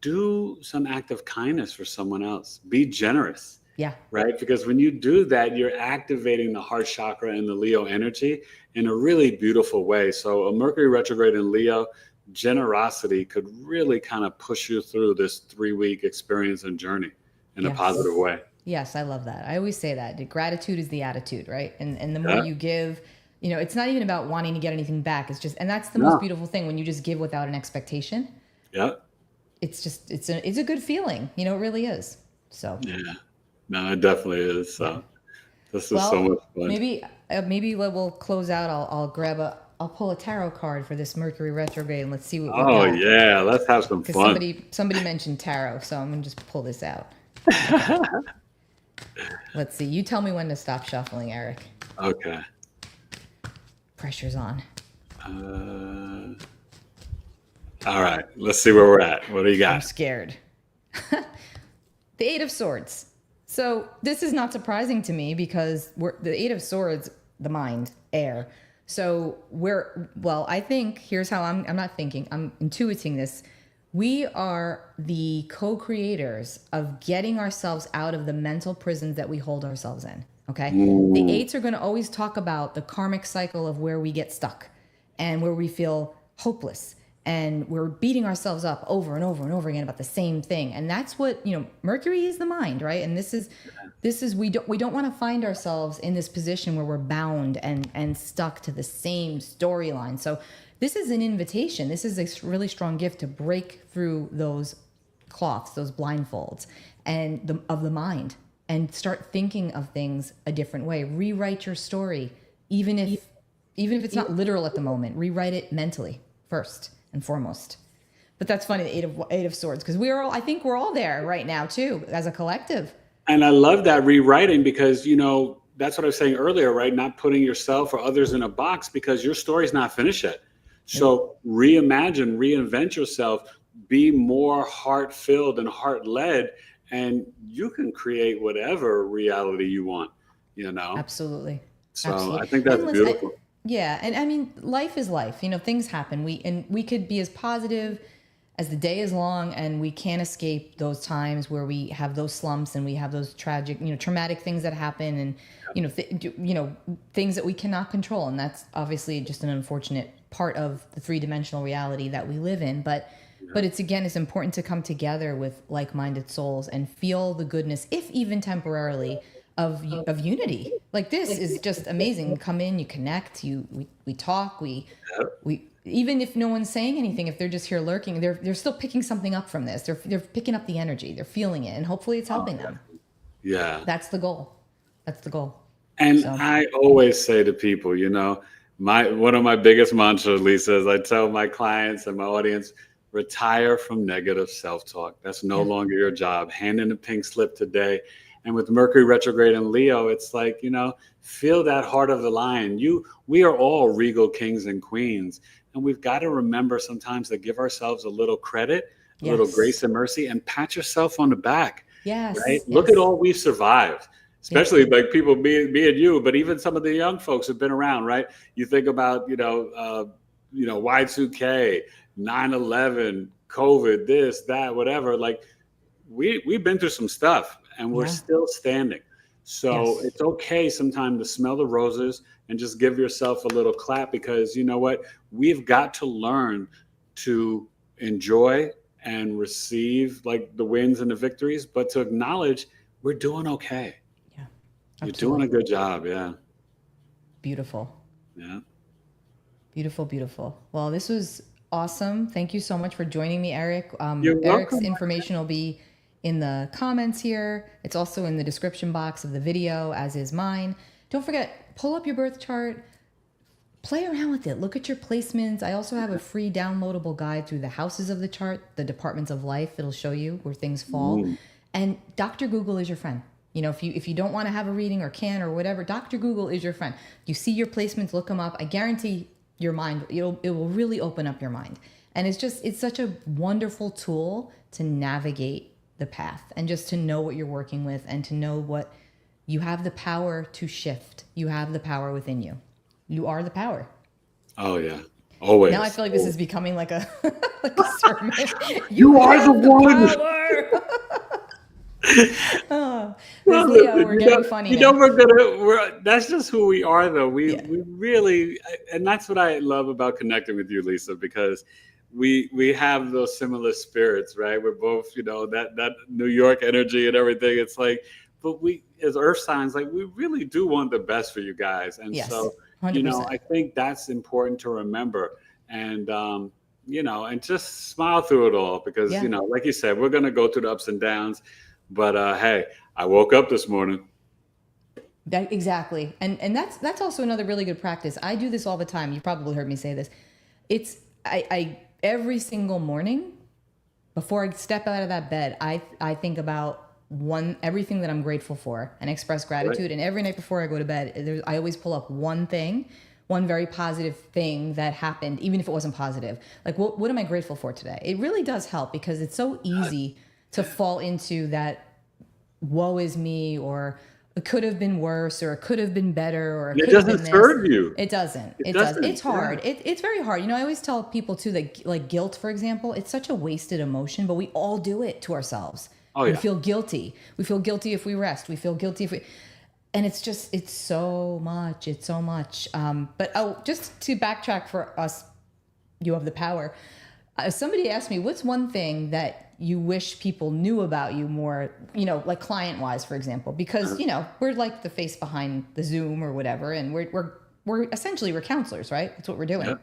do some act of kindness for someone else. Be generous. Yeah. Right? Because when you do that, you're activating the heart chakra and the Leo energy in a really beautiful way. So a Mercury retrograde in Leo, generosity could really kind of push you through this 3-week experience and journey in a positive way. Yes, I love that. I always say that gratitude is the attitude, right? And the more Yeah. you give, it's not even about wanting to get anything back. It's just, and that's the most beautiful thing, when you just give without an expectation. Yeah. It's just, it's a good feeling. It really is. So. Yeah. No, it definitely is. So this is so much fun. Maybe we'll close out. I'll pull a tarot card for this Mercury retrograde, and let's see what we got. Oh yeah, let's have some fun. Somebody mentioned tarot, so I'm gonna just pull this out. Let's see. You tell me when to stop shuffling, Eric. Okay. Pressure's on. All right. Let's see where we're at. What do you got? I'm scared. The 8 of Swords. So this is not surprising to me, because the 8 of Swords, the mind, air. So I think, here's how I'm not thinking, I'm intuiting this. We are the co-creators of getting ourselves out of the mental prisons that we hold ourselves in. Okay. The 8s are going to always talk about the karmic cycle of where we get stuck and where we feel hopeless. And we're beating ourselves up over and over and over again about the same thing. And that's what, Mercury is the mind, right? And this is we don't want to find ourselves in this position where we're bound and stuck to the same storyline. So this is an invitation. This is a really strong gift to break through those cloths, those blindfolds of the mind, and start thinking of things a different way. Rewrite your story, even if it's not literal at the moment. Rewrite it mentally first and foremost. But that's funny, the 8 of Swords, because I think we're all there right now too, as a collective. And I love that rewriting, because that's what I was saying earlier, right? Not putting yourself or others in a box, because your story's not finished yet. So reimagine, reinvent yourself, be more heart-filled and heart-led, and you can create whatever reality you want, Absolutely. So Absolutely. I think that's beautiful. Yeah, and I mean, life is life. things happen. We could be as positive as the day is long, and we can't escape those times where we have those slumps and we have those tragic, traumatic things that happen, and things that we cannot control. And that's obviously just an unfortunate part of the 3-dimensional reality that we live in. But it's important to come together with like-minded souls and feel the goodness, if even temporarily, of unity. Like, this is just amazing. You come in, you connect, we talk, we even if no one's saying anything, if they're just here lurking, they're still picking something up from this. They're picking up the energy, they're feeling it, and hopefully it's helping them. Yeah. That's the goal. And I always say to people, one of my biggest mantras, Lisa, is I tell my clients and my audience, retire from negative self-talk. That's no longer your job. Hand in a pink slip today. And with Mercury retrograde in Leo, it's like, feel that heart of the lion. We are all regal kings and queens. And we've got to remember sometimes to give ourselves a little credit, a little grace and mercy, and pat yourself on the back. Yes. Right? Look at all we've survived, especially like people, me and you, but even some of the young folks have been around, right? You think about, Y2K, 9/11, COVID, this, that, whatever. Like, we've been through some stuff, and we're still standing. So it's okay sometimes to smell the roses and just give yourself a little clap, because you know what? We've got to learn to enjoy and receive like the wins and the victories, but to acknowledge we're doing okay. Yeah. You're doing a good job. Yeah. Beautiful. Yeah. Beautiful, beautiful. Well, this was awesome. Thank you so much for joining me, Eric. You're Eric's welcome. information will be in the comments here. It's also in the description box of the video, as is mine. Don't forget, pull up your birth chart, play around with it. Look at your placements. I also have a free downloadable guide through the houses of the chart, the departments of life. It'll show you where things fall. And Dr. Google is your friend. If you don't want to have a reading or can or whatever, Dr. Google is your friend. You see your placements, look them up. I guarantee your mind, it will really open up your mind. And it's such a wonderful tool to navigate the path, and just to know what you're working with, and to know what You have the power to shift. You have the power within you. You are the power. Oh yeah, always. Now I feel like this is becoming like a like a sermon. You are the one. Power. Oh, Well, this Leo, listen, we're getting funny now. that's just who we are, though. Yeah. We really, and that's what I love about connecting with you, Lisa, because we have those similar spirits, right? We're both, that New York energy and everything. It's like, but we, as earth signs, like we really do want the best for you guys. And Yes, so, 100%. I think that's important to remember. And, and just smile through it all because, Yeah. like you said, we're going to go through the ups and downs. But hey, I woke up this morning. Exactly. And that's also another really good practice. I do this all the time. You've probably heard me say this. It's I every single morning before I step out of that bed, I think about everything that I'm grateful for and express gratitude. Right. And every night before I go to bed, I always pull up one very positive thing that happened, even if it wasn't positive. Like, what am I grateful for today? It really does help because it's so easy to fall into that woe is me, or it could have been worse, or it could have been better, or it doesn't serve you. It doesn't. It doesn't. It's hard. Yeah. It's very hard. I always tell people too that, like, guilt, for example, it's such a wasted emotion, but we all do it to ourselves. Oh, yeah. We feel guilty. We feel guilty if we rest. We feel guilty if we... And it's so much. It's so much. But just to backtrack for us, you have the power. Somebody asked me, what's one thing that you wish people knew about you more, like client-wise, for example, because, we're like the face behind the Zoom or whatever. And we're essentially, we're counselors, right? That's what we're doing. Yep.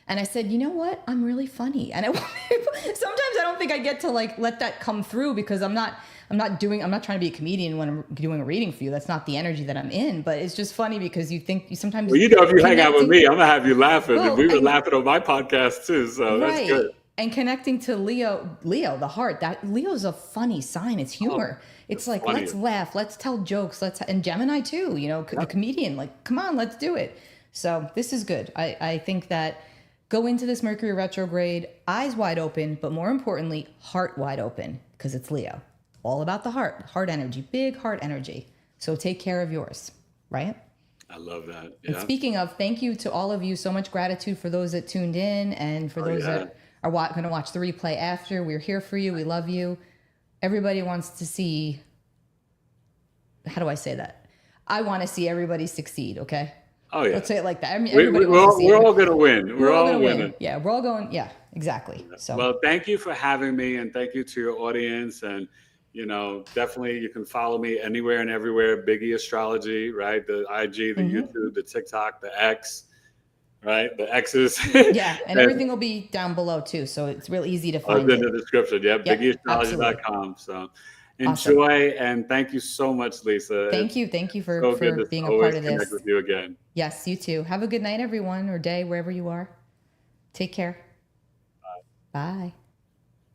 And I said, you know what? I'm really funny. And sometimes I don't think I get to let that come through because I'm not trying to be a comedian when I'm doing a reading for you. That's not the energy that I'm in, but it's just funny because you think sometimes. Well, if you hang out with me, I'm gonna have you laughing. Well, and we were laughing on my podcast too, so right. That's good. And connecting to Leo, the heart, that Leo's a funny sign. It's humor. It's like, funny. Let's laugh, let's tell jokes, and Gemini too, the comedian, like, come on, let's do it. So this is good. I think that go into this Mercury retrograde, eyes wide open, but more importantly, heart wide open, because it's Leo. All about the heart energy, big heart energy. So take care of yours, right? I love that. Yeah. And speaking of, thank you to all of you. So much gratitude for those that tuned in and for those that are going to watch the replay after. We're here for you. We love you. Everybody wants to see, how do I say that? I want to see everybody succeed, okay? Oh, yeah. Let's say it like that. I mean, we're all going to win. We're all winning. Yeah, we're all going. Yeah, exactly. So, well, thank you for having me, and thank you to your audience. And, definitely you can follow me anywhere and everywhere. Biggie Astrology, right? The IG, the YouTube, the TikTok, the X, right? The X's. Yeah, and everything will be down below too. So it's real easy to find. In the description. Yeah, biggieastrology.com. So enjoy, awesome. And thank you so much, Lisa. Thank you for being a part of this. Connect with you again. Yes, you too. Have a good night, everyone, or day, wherever you are. Take care. Bye. Bye.